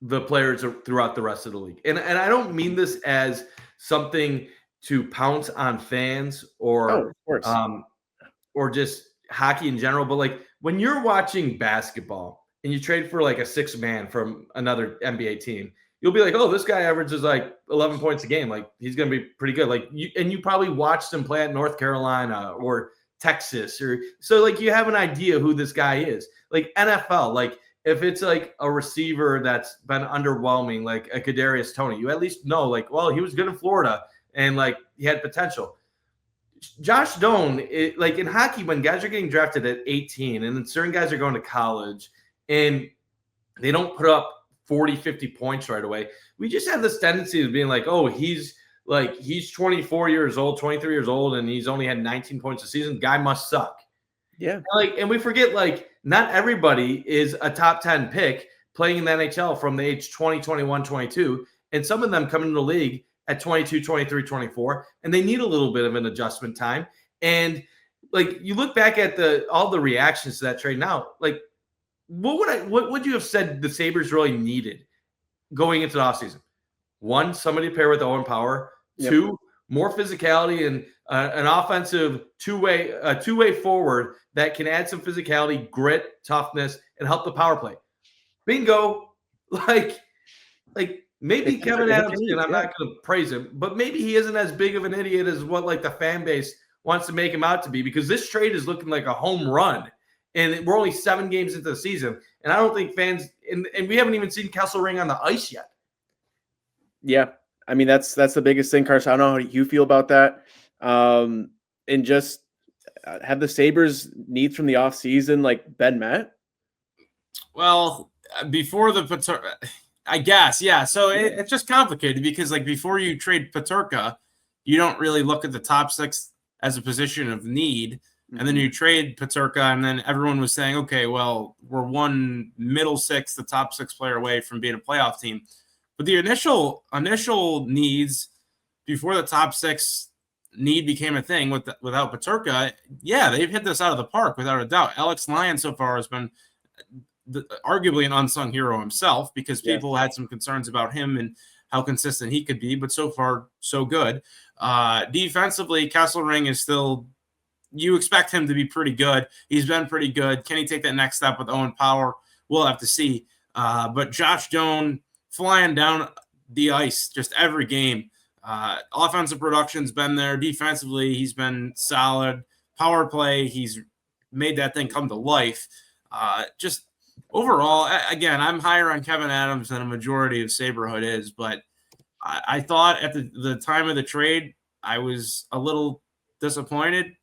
the players throughout the rest of the league. And I don't mean this as something to pounce on fans or just hockey in general. But like when you're watching basketball and you trade for like a 6 man from another NBA team, you'll be like, oh, this guy averages like 11 points a game. Like he's going to be pretty good. Like you probably watched him play at North Carolina or Texas so like you have an idea who this guy is. Like NFL, like if it's like a receiver that's been underwhelming, like a Kadarius Toney, you at least know, like, well, he was good in Florida and like he had potential. Josh Doan, like in hockey, when guys are getting drafted at 18 and then certain guys are going to college and they don't put up 40, 50 points right away, we just have this tendency of being like, oh, he's 24 years old, 23 years old, and he's only had 19 points a season. Guy must suck. Yeah. And we forget, like, not everybody is a top 10 pick playing in the NHL from the age 20, 21, 22. And some of them come into the league at 22, 23, 24, and they need a little bit of an adjustment time. And like, you look back at all the reactions to that trade now, like, what would you have said the Sabres really needed going into the offseason? One, somebody to pair with Owen Power. Yep. Two, more physicality and an offensive two-way forward that can add some physicality, grit, toughness, and help the power play. Bingo. Like maybe Kevin Adams, and I'm not going to praise him, but maybe he isn't as big of an idiot as what like the fan base wants to make him out to be, because this trade is looking like a home run. And we're only 7 games into the season. And I don't think fans and we haven't even seen Kesselring on the ice yet. Yeah. I mean, that's the biggest thing, Carson. I don't know how you feel about that. And just have the Sabres needs from the offseason like been met? Well, before the I guess, yeah. So it's just complicated because like before you trade Peterka, you don't really look at the top 6 as a position of need. And then you trade Peterka, and then everyone was saying, okay, well, we're one middle 6, the top 6 player away from being a playoff team. But the initial needs before the top 6 need became a thing without Peterka, yeah, they've hit this out of the park without a doubt. Alex Lyon so far has been arguably an unsung hero himself, because people had some concerns about him and how consistent he could be, but so far so good. Defensively, Kesselring is still – you expect him to be pretty good. He's been pretty good. Can he take that next step with Owen Power? We'll have to see. But Josh Doan flying down the ice just every game. Offensive production's been there. Defensively, he's been solid. Power play, he's made that thing come to life. Just overall, again, I'm higher on Kevin Adams than a majority of Saberhood is, but I thought at the time of the trade, I was a little disappointed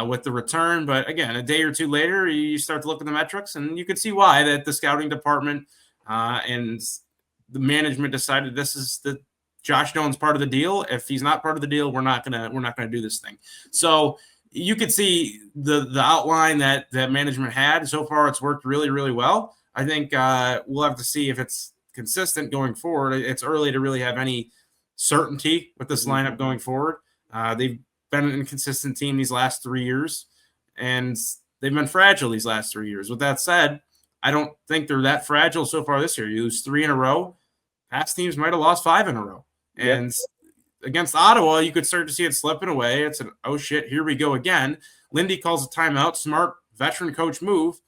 with the return. But again, a day or two later, you start to look at the metrics, and you could see why that the scouting department and the management decided this is the Josh Doan's part of the deal. If he's not part of the deal, we're not gonna do this thing. So you could see the outline that management had. So far, it's worked really, really well. I think we'll have to see if it's consistent going forward. It's early to really have any certainty with this lineup going forward. They've been an inconsistent team these last 3 years, and they've been fragile these last 3 years. With that said, I don't think they're that fragile so far this year. You lose 3 in a row. Past teams might have lost 5 in a row. And against Ottawa, you could start to see it slipping away. It's an, oh, shit, here we go again. Lindy calls a timeout, smart veteran coach move,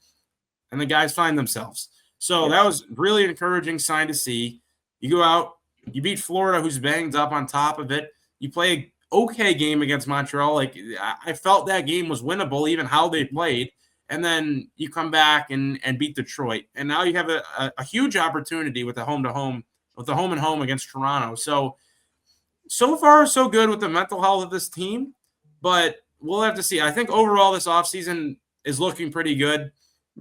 and the guys find themselves. So that was really an encouraging sign to see. You go out, you beat Florida, who's banged up on top of it. You play a okay game against Montreal. Like, I felt that game was winnable, even how they played. And then you come back and beat Detroit. And now you have a huge opportunity with the home-to-home, with the home-and-home against Toronto. So far, so good with the mental health of this team. But we'll have to see. I think overall this offseason is looking pretty good.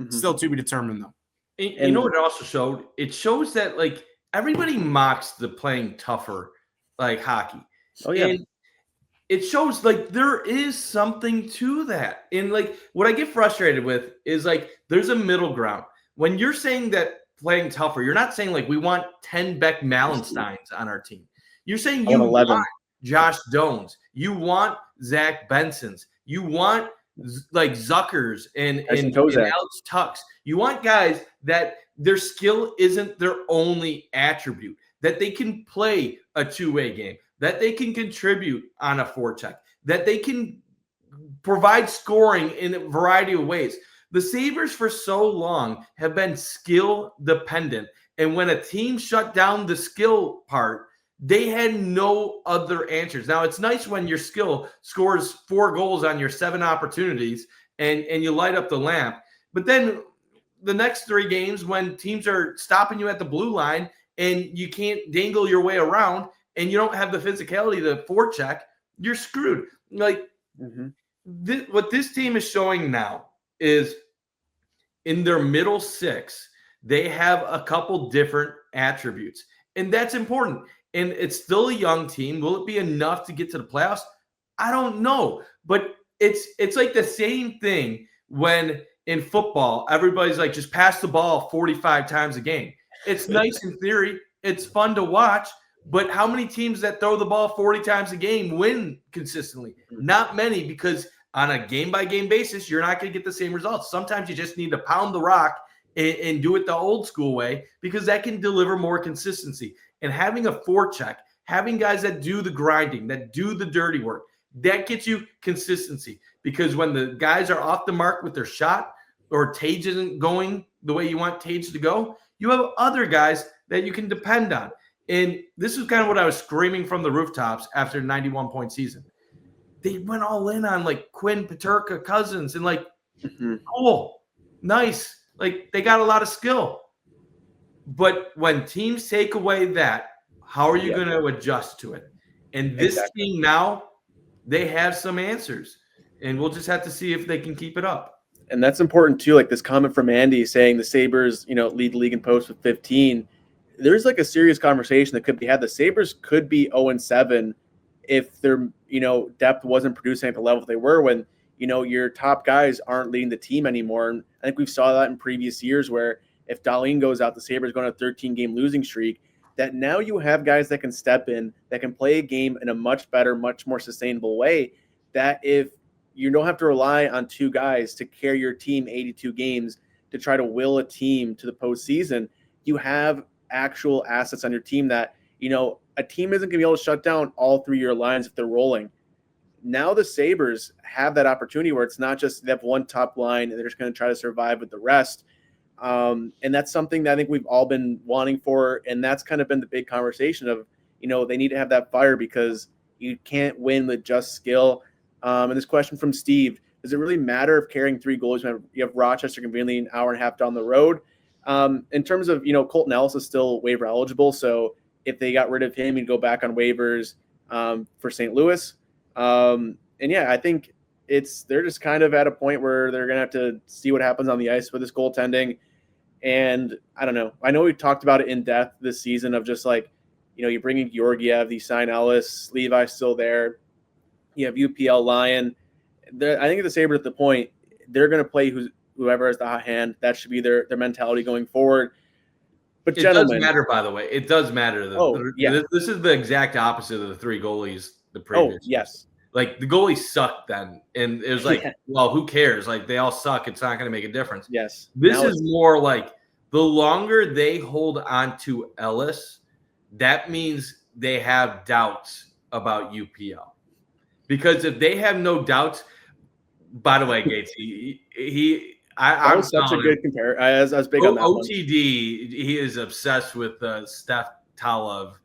Still to be determined, though. And you know what it also showed? It shows that, like, everybody mocks the playing tougher, like, hockey. Oh, yeah. And it shows like there is something to that. And like what I get frustrated with is like there's a middle ground. When you're saying that playing tougher, you're not saying like we want 10 Beck Malensteins on our team. You're saying you want Josh Doans. You want Zach Bensons. You want like Zuckers and Alex Tucks. You want guys that their skill isn't their only attribute, that they can play a two-way game, that they can contribute on a forecheck, that they can provide scoring in a variety of ways. The Sabres for so long have been skill dependent. And when a team shut down the skill part, they had no other answers. Now, it's nice when your skill scores 4 goals on your 7 opportunities and you light up the lamp. But then the next 3 games when teams are stopping you at the blue line and you can't dangle your way around and you don't have the physicality to forecheck, you're screwed. Like what this team is showing now is in their middle 6, they have a couple different attributes, and that's important. And it's still a young team. Will it be enough to get to the playoffs? I don't know, but it's like the same thing when in football, everybody's like, just pass the ball 45 times a game. It's nice in theory. It's fun to watch, but how many teams that throw the ball 40 times a game win consistently? Not many, because on a game-by-game basis, you're not going to get the same results. Sometimes you just need to pound the rock and do it the old school way, because that can deliver more consistency. And having a forecheck, having guys that do the grinding, that do the dirty work, that gets you consistency. Because when the guys are off the mark with their shot, or Tage isn't going the way you want Tage to go, you have other guys that you can depend on. And this is kind of what I was screaming from the rooftops after a 91-point season. They went all in on like Quinn, Peterka, Cousins, and like, cool, nice. Like, they got a lot of skill. But when teams take away that, how are you going to adjust to it? And this team now, they have some answers. And we'll just have to see if they can keep it up. And that's important too. Like this comment from Andy saying the Sabres, lead the league in posts with 15. There's like a serious conversation that could be had. The Sabres could be 0-7 if their, depth wasn't producing at the level they were when, your top guys aren't leading the team anymore. And I think we saw that in previous years where if Dahlin goes out, the Sabres go on a 13-game losing streak, that now you have guys that can step in, that can play a game in a much better, much more sustainable way, that if you don't have to rely on 2 guys to carry your team 82 games to try to will a team to the postseason, you have actual assets on your team that, a team isn't going to be able to shut down all 3 of your lines if they're rolling. Now the Sabres have that opportunity where it's not just they have one top line and they're just going to try to survive with the rest. And that's something that I think we've all been wanting for. And that's kind of been the big conversation of, they need to have that fire because you can't win with just skill. And this question from Steve, does it really matter if carrying 3 goalies when you have Rochester conveniently an hour and a half down the road? In terms of, Colton Ellis is still waiver eligible. So if they got rid of him, he'd go back on waivers for St. Louis. And yeah, I think they're just kind of at a point where they're going to have to see what happens on the ice with this goaltending. And I don't know. I know we've talked about it in depth this season of just like, you bring in Georgiev, you sign Ellis, Levi's still there. You have UPL Lyon. I think the Sabres at the point, they're going to play whoever has the hot hand. That should be their mentality going forward. But it does matter, by the way. It does matter. This is the exact opposite of the 3 goalies the previous. Yes. Like the goalies sucked then. And it was like, well, who cares? Like they all suck. It's not going to make a difference. Yes. This is more like the longer they hold on to Ellis, that means they have doubts about UPL. Because if they have no doubts, by the way, Gatesy, I'm such a good comparison. I was big on that OTD, he is obsessed with Steph Talov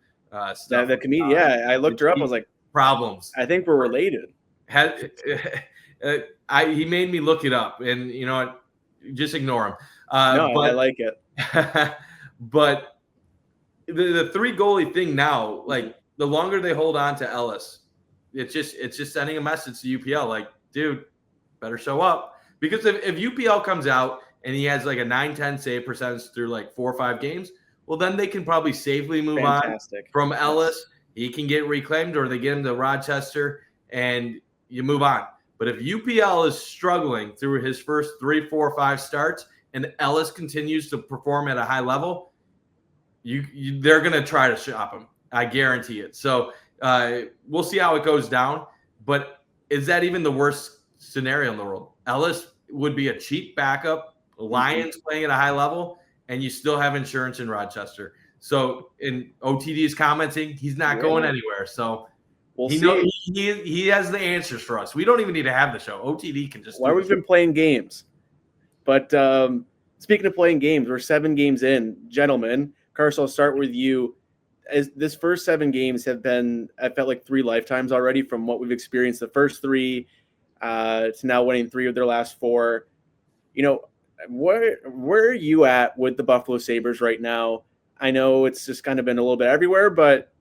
stuff. The comedian, yeah. I looked her up. I was like, problems. I think we're related. He made me look it up, and you know what? Just ignore him. No, I like it. But the 3 goalie thing now, like the longer they hold on to Ellis, it's just sending a message to UPL, like, dude, better show up. Because if UPL comes out and he has like a 9-10 save percentage through like 4 or 5 games, well, then they can probably safely move on from Ellis. He can get reclaimed, or they get him to Rochester and you move on. But if UPL is struggling through his first 3, 4, 5 starts and Ellis continues to perform at a high level, they're going to try to shop him. I guarantee it. So we'll see how it goes down. But is that even the worst scenario in the world? Ellis would be a cheap backup, Lions playing at a high level, and you still have insurance in Rochester. So in OTD's commenting, he's not going anywhere. So he has the answers for us. We don't even need to have the show. OTD can just. Why we've been playing games. But speaking of playing games, we're 7 games in. Gentlemen, Carson, I'll start with you. As this first 7 games have been, I felt like 3 lifetimes already from what we've experienced the first 3 to now winning 3 of their last 4. where are you at with the Buffalo Sabres right now? I know it's just kind of been a little bit everywhere, but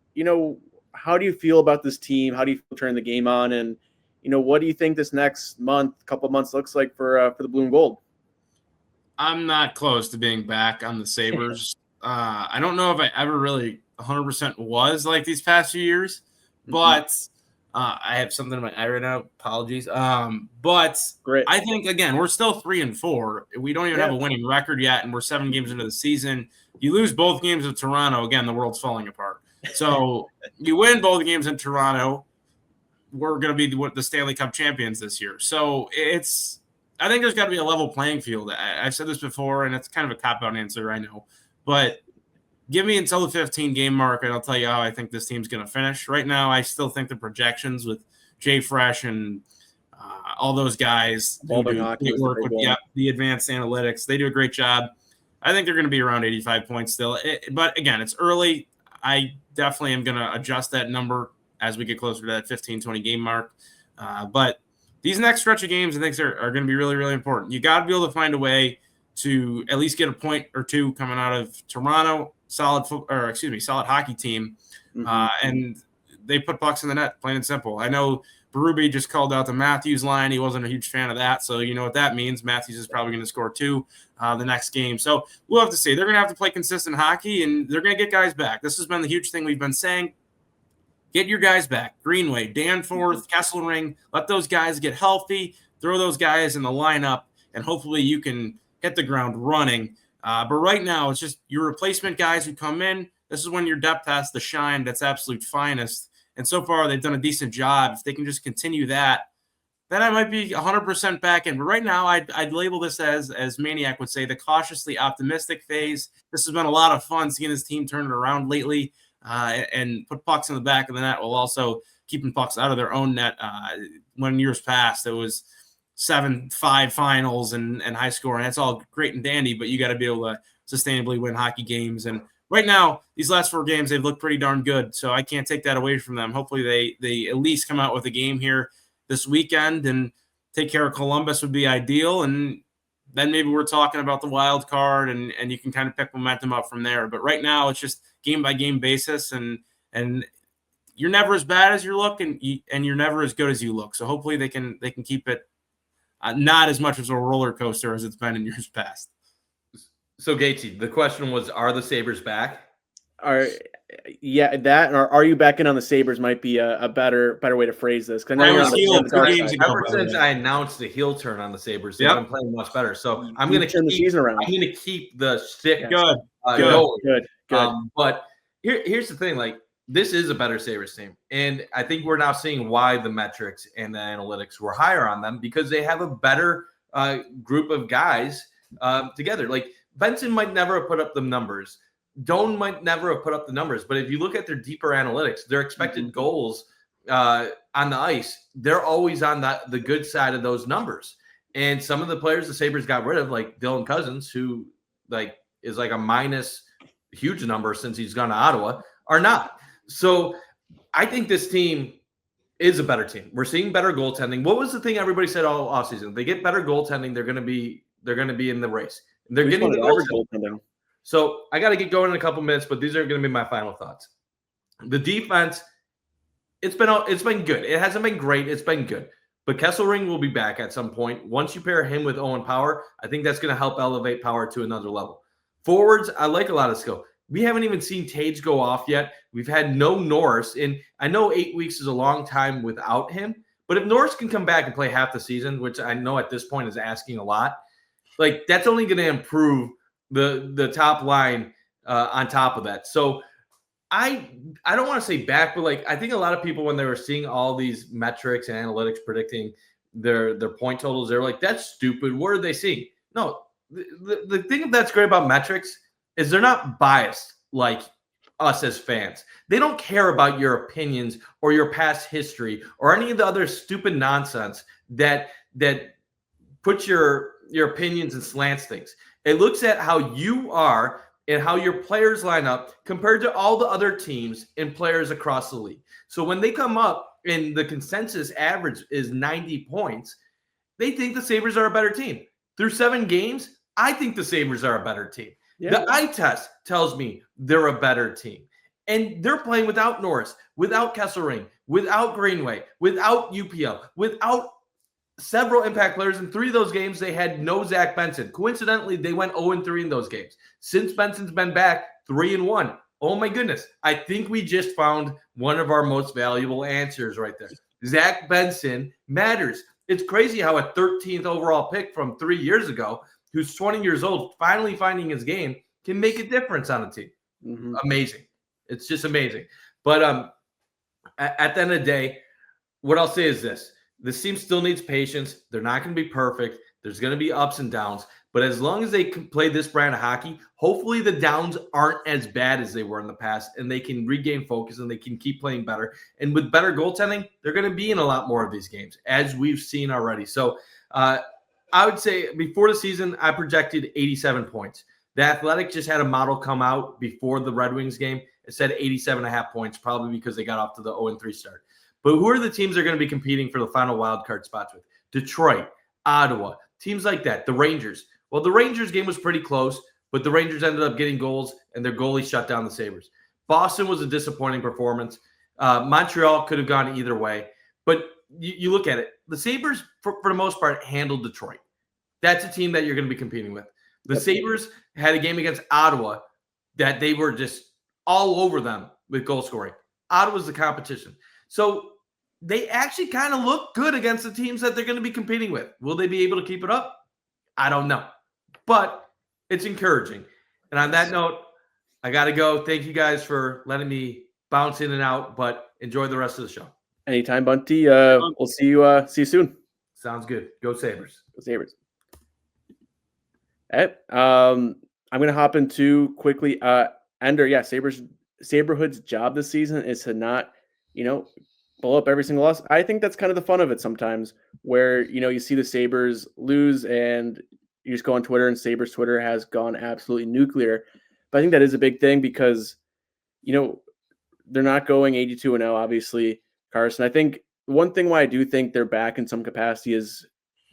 how do you feel about this team? How do you feel turning the game on? And what do you think this next couple of months looks like for the Blue and Gold? I'm not close to being back on the Sabres. I don't know if I ever really 100% was like these past few years, but I have something in my eye right now. Apologies. But Great. I think, again, we're still 3-4. We don't even have a winning record yet, and we're 7 games into the season. You lose both games in Toronto, again, the world's falling apart. So you win both games in Toronto, we're going to be the Stanley Cup champions this year. So I think there's got to be a level playing field. I've said this before, and it's kind of a cop-out answer, I know. But give me until the 15-game mark, and I'll tell you how I think this team's going to finish. Right now, I still think the projections with Jay Fresh and all those guys who work with the advanced analytics, they do a great job. I think they're going to be around 85 points still. But, again, it's early. I definitely am going to adjust that number as we get closer to that 15, 20-game mark. But these next stretch of games, I think, are going to be really, really important. You got to be able to find a way to at least get a point or two coming out of Toronto. Solid hockey team, and they put pucks in the net, plain and simple. I know Berube just called out the Matthews line. He wasn't a huge fan of that, so you know what that means. Matthews is probably going to score 2 the next game. So we'll have to see. They're going to have to play consistent hockey, and they're going to get guys back. This has been the huge thing we've been saying. Get your guys back. Greenway, Danforth, Kesselring, let those guys get healthy, throw those guys in the lineup, and hopefully you can hit the ground running. But right now, it's just your replacement guys who come in. This is when your depth has to shine. That's absolute finest. And so far, they've done a decent job. If they can just continue that, then I might be 100% back in. But right now, I'd label this as Maniac would say, the cautiously optimistic phase. This has been a lot of fun seeing this team turn it around lately and put pucks in the back of the net while also keeping pucks out of their own net. When years past, it was 7-5 finals and high score, and that's all great and dandy, but you got to be able to sustainably win hockey games. And right now, these last 4 games, they've looked pretty darn good, so I can't take that away from them. Hopefully they at least come out with a game here this weekend and take care of Columbus would be ideal, and then maybe we're talking about the wild card, and you can kind of pick momentum up from there. But right now, it's just game-by-game basis, and you're never as bad as you look, and you're never as good as you look. So hopefully they can keep it not as much as a roller coaster as it's been in years past. So, Gatesy, the question was, are the Sabres back? Are you back in on the Sabres might be a better way to phrase this. Because ever since I announced the heel turn on the Sabres, they've been playing much better. So I'm going to turn the season around. I'm going to keep the stick good. But here's the thing, like, this is a better Sabres team. And I think we're now seeing why the metrics and the analytics were higher on them, because they have a better group of guys together. Like, Benson might never have put up the numbers. Doan might never have put up the numbers. But if you look at their deeper analytics, their expected goals on the ice, they're always on the good side of those numbers. And some of the players the Sabres got rid of, like Dylan Cousins, who is like a minus huge number since he's gone to Ottawa, are not. So I think this team is a better team. We're seeing better goaltending. What was the thing everybody said all offseason? If they get better goaltending, they're going to be in the race. And they're getting the goaltending. So I got to get going in a couple minutes, but these are going to be my final thoughts. The defense, it's been good. It hasn't been great. It's been good. But Kesselring will be back at some point. Once you pair him with Owen Power, I think that's going to help elevate Power to another level. Forwards, I like a lot of skill. We haven't even seen Tage go off yet. We've had no Norris. And I know 8 weeks is a long time without him. But if Norris can come back and play half the season, which I know at this point is asking a lot, like, that's only going to improve the top line on top of that. So I don't want to say back, but like, I think a lot of people, when they were seeing all these metrics and analytics predicting their point totals, they're like, that's stupid. What are they seeing? No, the thing that's great about metrics is they're not biased like us as fans. They don't care about your opinions or your past history or any of the other stupid nonsense that puts your opinions and slants things. It looks at how you are and how your players line up compared to all the other teams and players across the league. So when they come up and the consensus average is 90 points, they think the Sabres are a better team. Through 7 games, I think the Sabres are a better team. Yeah. The eye test tells me they're a better team. And they're playing without Norris, without Kesselring, without Greenway, without UPL, without several impact players. In 3 of those games, they had no Zach Benson. Coincidentally, they went 0-3 in those games. Since Benson's been back, 3-1. Oh my goodness. I think we just found one of our most valuable answers right there. Zach Benson matters. It's crazy how a 13th overall pick from 3 years ago, who's 20 years old, finally finding his game, can make a difference on a team. Mm-hmm. Amazing. It's just amazing. But at the end of the day, what I'll say is this. This team still needs patience. They're not going to be perfect. There's going to be ups and downs. But as long as they can play this brand of hockey, hopefully the downs aren't as bad as they were in the past, and they can regain focus and they can keep playing better. And with better goaltending, they're going to be in a lot more of these games, as we've seen already. So I would say before the season, I projected 87 points. The Athletic just had a model come out before the Red Wings game. It said 87.5 points, probably because they got off to the 0-3 start. But who are the teams they're going to be competing for the final wild card spots with? Detroit, Ottawa, teams like that, the Rangers. Well, the Rangers game was pretty close, but the Rangers ended up getting goals, and their goalie shut down the Sabres. Boston was a disappointing performance. Montreal could have gone either way. But you look at it, the Sabres, for the most part, handled Detroit. That's a team that you're going to be competing with. The Sabres had a game against Ottawa that they were just all over them with goal scoring. Ottawa's the competition. So they actually kind of look good against the teams that they're going to be competing with. Will they be able to keep it up? I don't know. But it's encouraging. And on that note, I got to go. Thank you guys for letting me bounce in and out, but enjoy the rest of the show. Anytime, Bunty. We'll see you soon. Sounds good. Go Sabres. Go Sabres. All right. I'm going to hop into quickly. Ender, yeah, Saberhood's job this season is to not, blow up every single loss. I think that's kind of the fun of it sometimes, where, you see the Sabres lose and you just go on Twitter and Sabres Twitter has gone absolutely nuclear. But I think that is a big thing because, they're not going 82-0, obviously, Carson. I think one thing why I do think they're back in some capacity is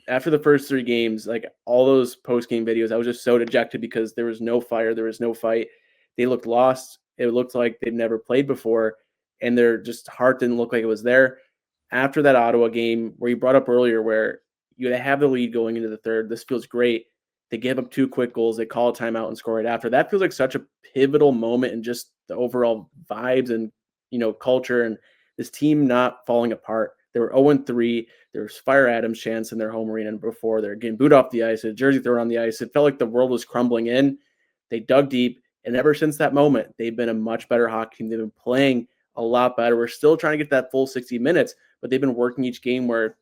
after the first 3 games, like all those post-game videos, I was just so dejected because there was no fire, there was no fight. They looked lost. It looked like they've never played before, and their just heart didn't look like it was there. After that Ottawa game, where you brought up earlier, where you have the lead going into the third, this feels great. They give up 2 quick goals. They call a timeout and score right after. That feels like such a pivotal moment in just the overall vibes and, culture and this team not falling apart. They were 0-3. There was Fire Adams chants in their home arena before. They're getting booed off the ice, a jersey thrown on the ice. It felt like the world was crumbling in. They dug deep. And ever since that moment, they've been a much better hockey team. They've been playing a lot better. We're still trying to get that full 60 minutes, but they've been working each game where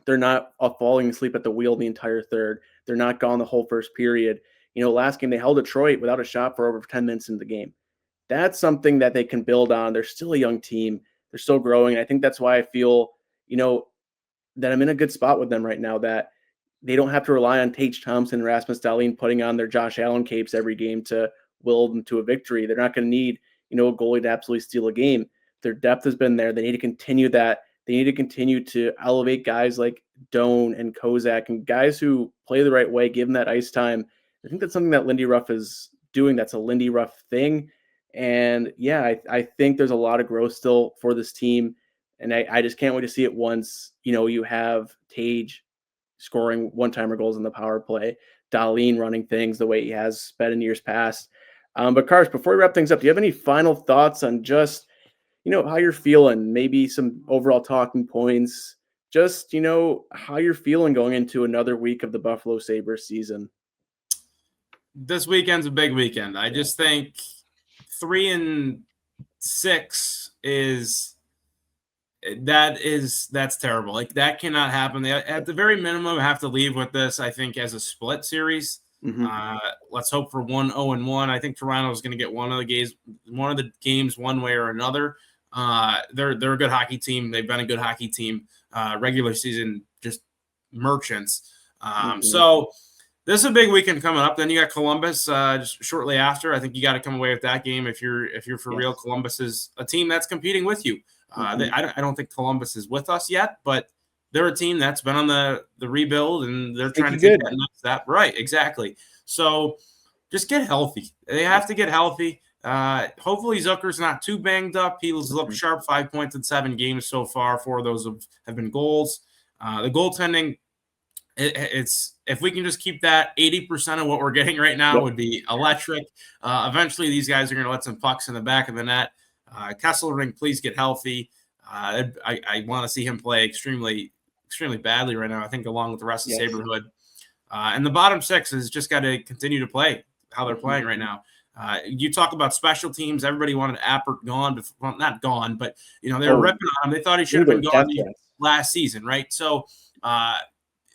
they're not falling asleep at the wheel the entire third. They're not gone the whole first period. Last game they held Detroit without a shot for over 10 minutes into the game. That's something that they can build on. They're still a young team. They're still growing. And I think that's why I feel, that I'm in a good spot with them right now, that they don't have to rely on Tage Thompson and Rasmus Dahlin putting on their Josh Allen capes every game to will them to a victory. They're not going to need, a goalie to absolutely steal a game. Their depth has been there. They need to continue that. They need to continue to elevate guys like Doan and Kozak and guys who play the right way, give them that ice time. I think that's something that Lindy Ruff is doing. That's a Lindy Ruff thing. And yeah, I think there's a lot of growth still for this team. And I just can't wait to see it once, you have Tage scoring one-timer goals in the power play, Dahlin running things the way he has sped in years past. But Cars, before we wrap things up, do you have any final thoughts on just, how you're feeling, maybe some overall talking points, just, how you're feeling going into another week of the Buffalo Sabres season? This weekend's a big weekend. I just think 3-6 that's terrible. Like, that cannot happen. They at the very minimum have to leave with this, I think, as a split series. Mm-hmm. Let's hope for 1-0-1. I think Toronto is going to get one of the games one way or another. They're a good hockey team. They've been a good hockey team. Regular season, just merchants. So this is a big weekend coming up. Then you got Columbus just shortly after. I think you got to come away with that game if you're for real. Columbus is a team that's competing with you. I don't think Columbus is with us yet, but they're a team that's been on the rebuild, and they're trying to Sneaky take good. that next step. Right, exactly. So just get healthy. They have to get healthy. Hopefully Zucker's not too banged up. He's looked sharp, 5 points in 7 games so far. 4 of those have been goals. The goaltending, it's if we can just keep that 80% of what we're getting right now would be electric. Eventually these guys are going to let some pucks in the back of the net. Kesselring, please get healthy. I want to see him play extremely badly right now, I think, along with the rest of Saberhood. And the bottom 6 has just got to continue to play how they're playing right now. You talk about special teams. Everybody wanted Appert gone, well, not gone, but they were ripping on him. They thought he should have been gone last season, right? So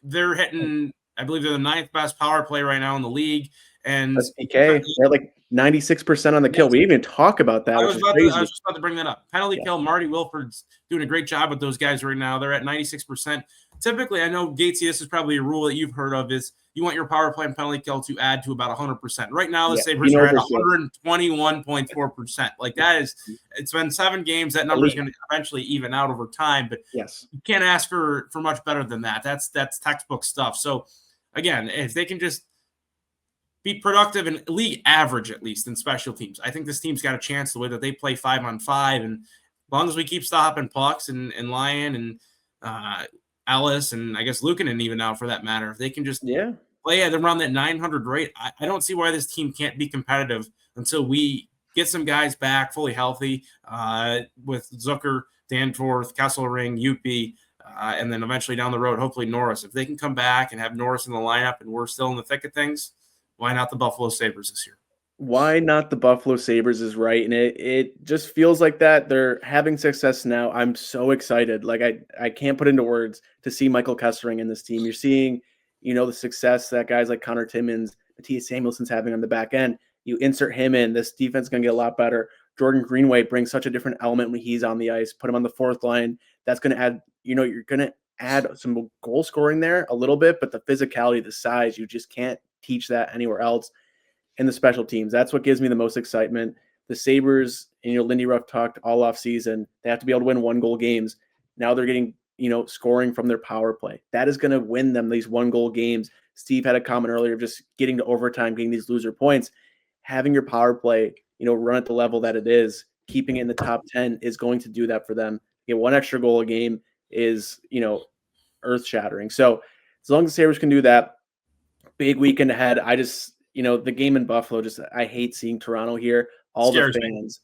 they're hitting, I believe they're the 9th best power play right now in the league. And PK, they're like 96% on the kill. We even talk about that. I was just about to bring that up. Penalty kill. Marty Wilford's doing a great job with those guys right now. They're at 96%. Typically, I know, Gatesy, this is probably a rule that you've heard of, is you want your power play and penalty kill to add to about 100%. Right now, the Sabres are at 121.4%. Like, that is, it's been 7 games. That number is going to eventually even out over time, but you can't ask for much better than that. That's textbook stuff. So, again, if they can just be productive and league average, at least in special teams, I think this team's got a chance the way that they play 5-on-5. And as long as we keep stopping pucks and Lyon and Ellis and I guess Luukkonen even now for that matter, if they can just play at around that 900 rate, I don't see why this team can't be competitive until we get some guys back fully healthy with Zucker, Danforth, Kesselring, Upi, and then eventually down the road, hopefully Norris. If they can come back and have Norris in the lineup and we're still in the thick of things, why not the Buffalo Sabres this year? Why not the Buffalo Sabres is right. And it just feels like that. They're having success now. I'm so excited. Like I can't put into words to see Michael Kesselring in this team. You're seeing, the success that guys like Connor Timmins, Matthias Samuelson's having on the back end. You insert him in, this defense is going to get a lot better. Jordan Greenway brings such a different element when he's on the ice. Put him on the 4th line. That's going to add, you're going to add some goal scoring there a little bit, but the physicality, the size, you just can't teach that anywhere else. And the special teams, that's what gives me the most excitement. The Sabres, and Lindy Ruff talked all off season, they have to be able to win 1-goal games. Now they're getting, scoring from their power play. That is going to win them these 1-goal games. Steve had a comment earlier of just getting to overtime, getting these loser points. Having your power play, run at the level that it is, keeping it in the top 10 is going to do that for them. Get 1 extra goal a game is, earth shattering. So as long as the Sabres can do that, big weekend ahead. I just, the game in Buffalo, I hate seeing Toronto here. All the fans.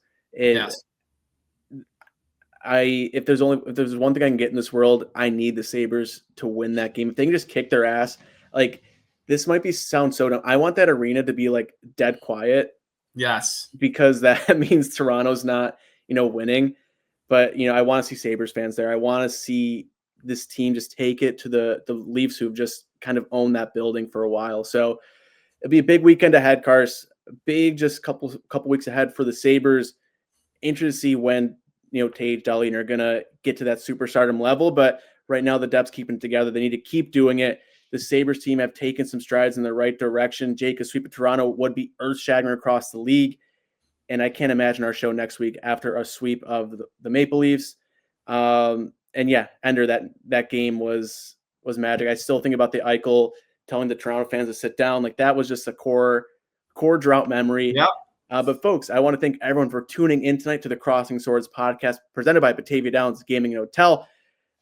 If there's one thing I can get in this world, I need the Sabres to win that game. If they can just kick their ass, like, this might sound so dumb. I want that arena to be like dead quiet. Yes. Because that means Toronto's not, winning. But, I want to see Sabres fans there. I want to see this team just take it to the Leafs, who've just kind of owned that building for a while. So it'll be a big weekend ahead, Cars. Big, just couple weeks ahead for the Sabres. Interested to see when, Tage, Dahlin are going to get to that superstardom level. But right now, the depth's keeping it together. They need to keep doing it. The Sabres team have taken some strides in the right direction. Jake, a sweep of Toronto would be earth-shattering across the league. And I can't imagine our show next week after a sweep of the Maple Leafs. And yeah, Ender, that game was magic. I still think about the Eichel telling the Toronto fans to sit down. Like, that was just a core drought memory. Yep. But folks, I want to thank everyone for tuning in tonight to the Crossing Swords podcast presented by Batavia Downs Gaming and Hotel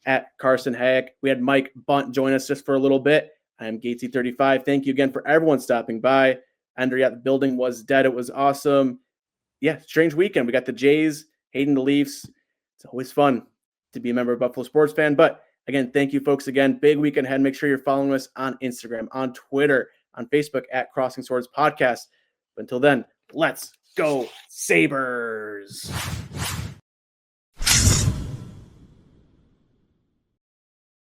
at Carson Hayek. We had Mike Bundt join us just for a little bit. I am Gatesy35. Thank you again for everyone stopping by. Ender, the building was dead. It was awesome. Yeah, strange weekend. We got the Jays hating the Leafs. It's always fun to be a member of Buffalo Sports Fan. But again, thank you, folks. Again, big weekend ahead. Make sure you're following us on Instagram, on Twitter, on Facebook at Crossing Swords Podcast. But until then, let's go Sabres.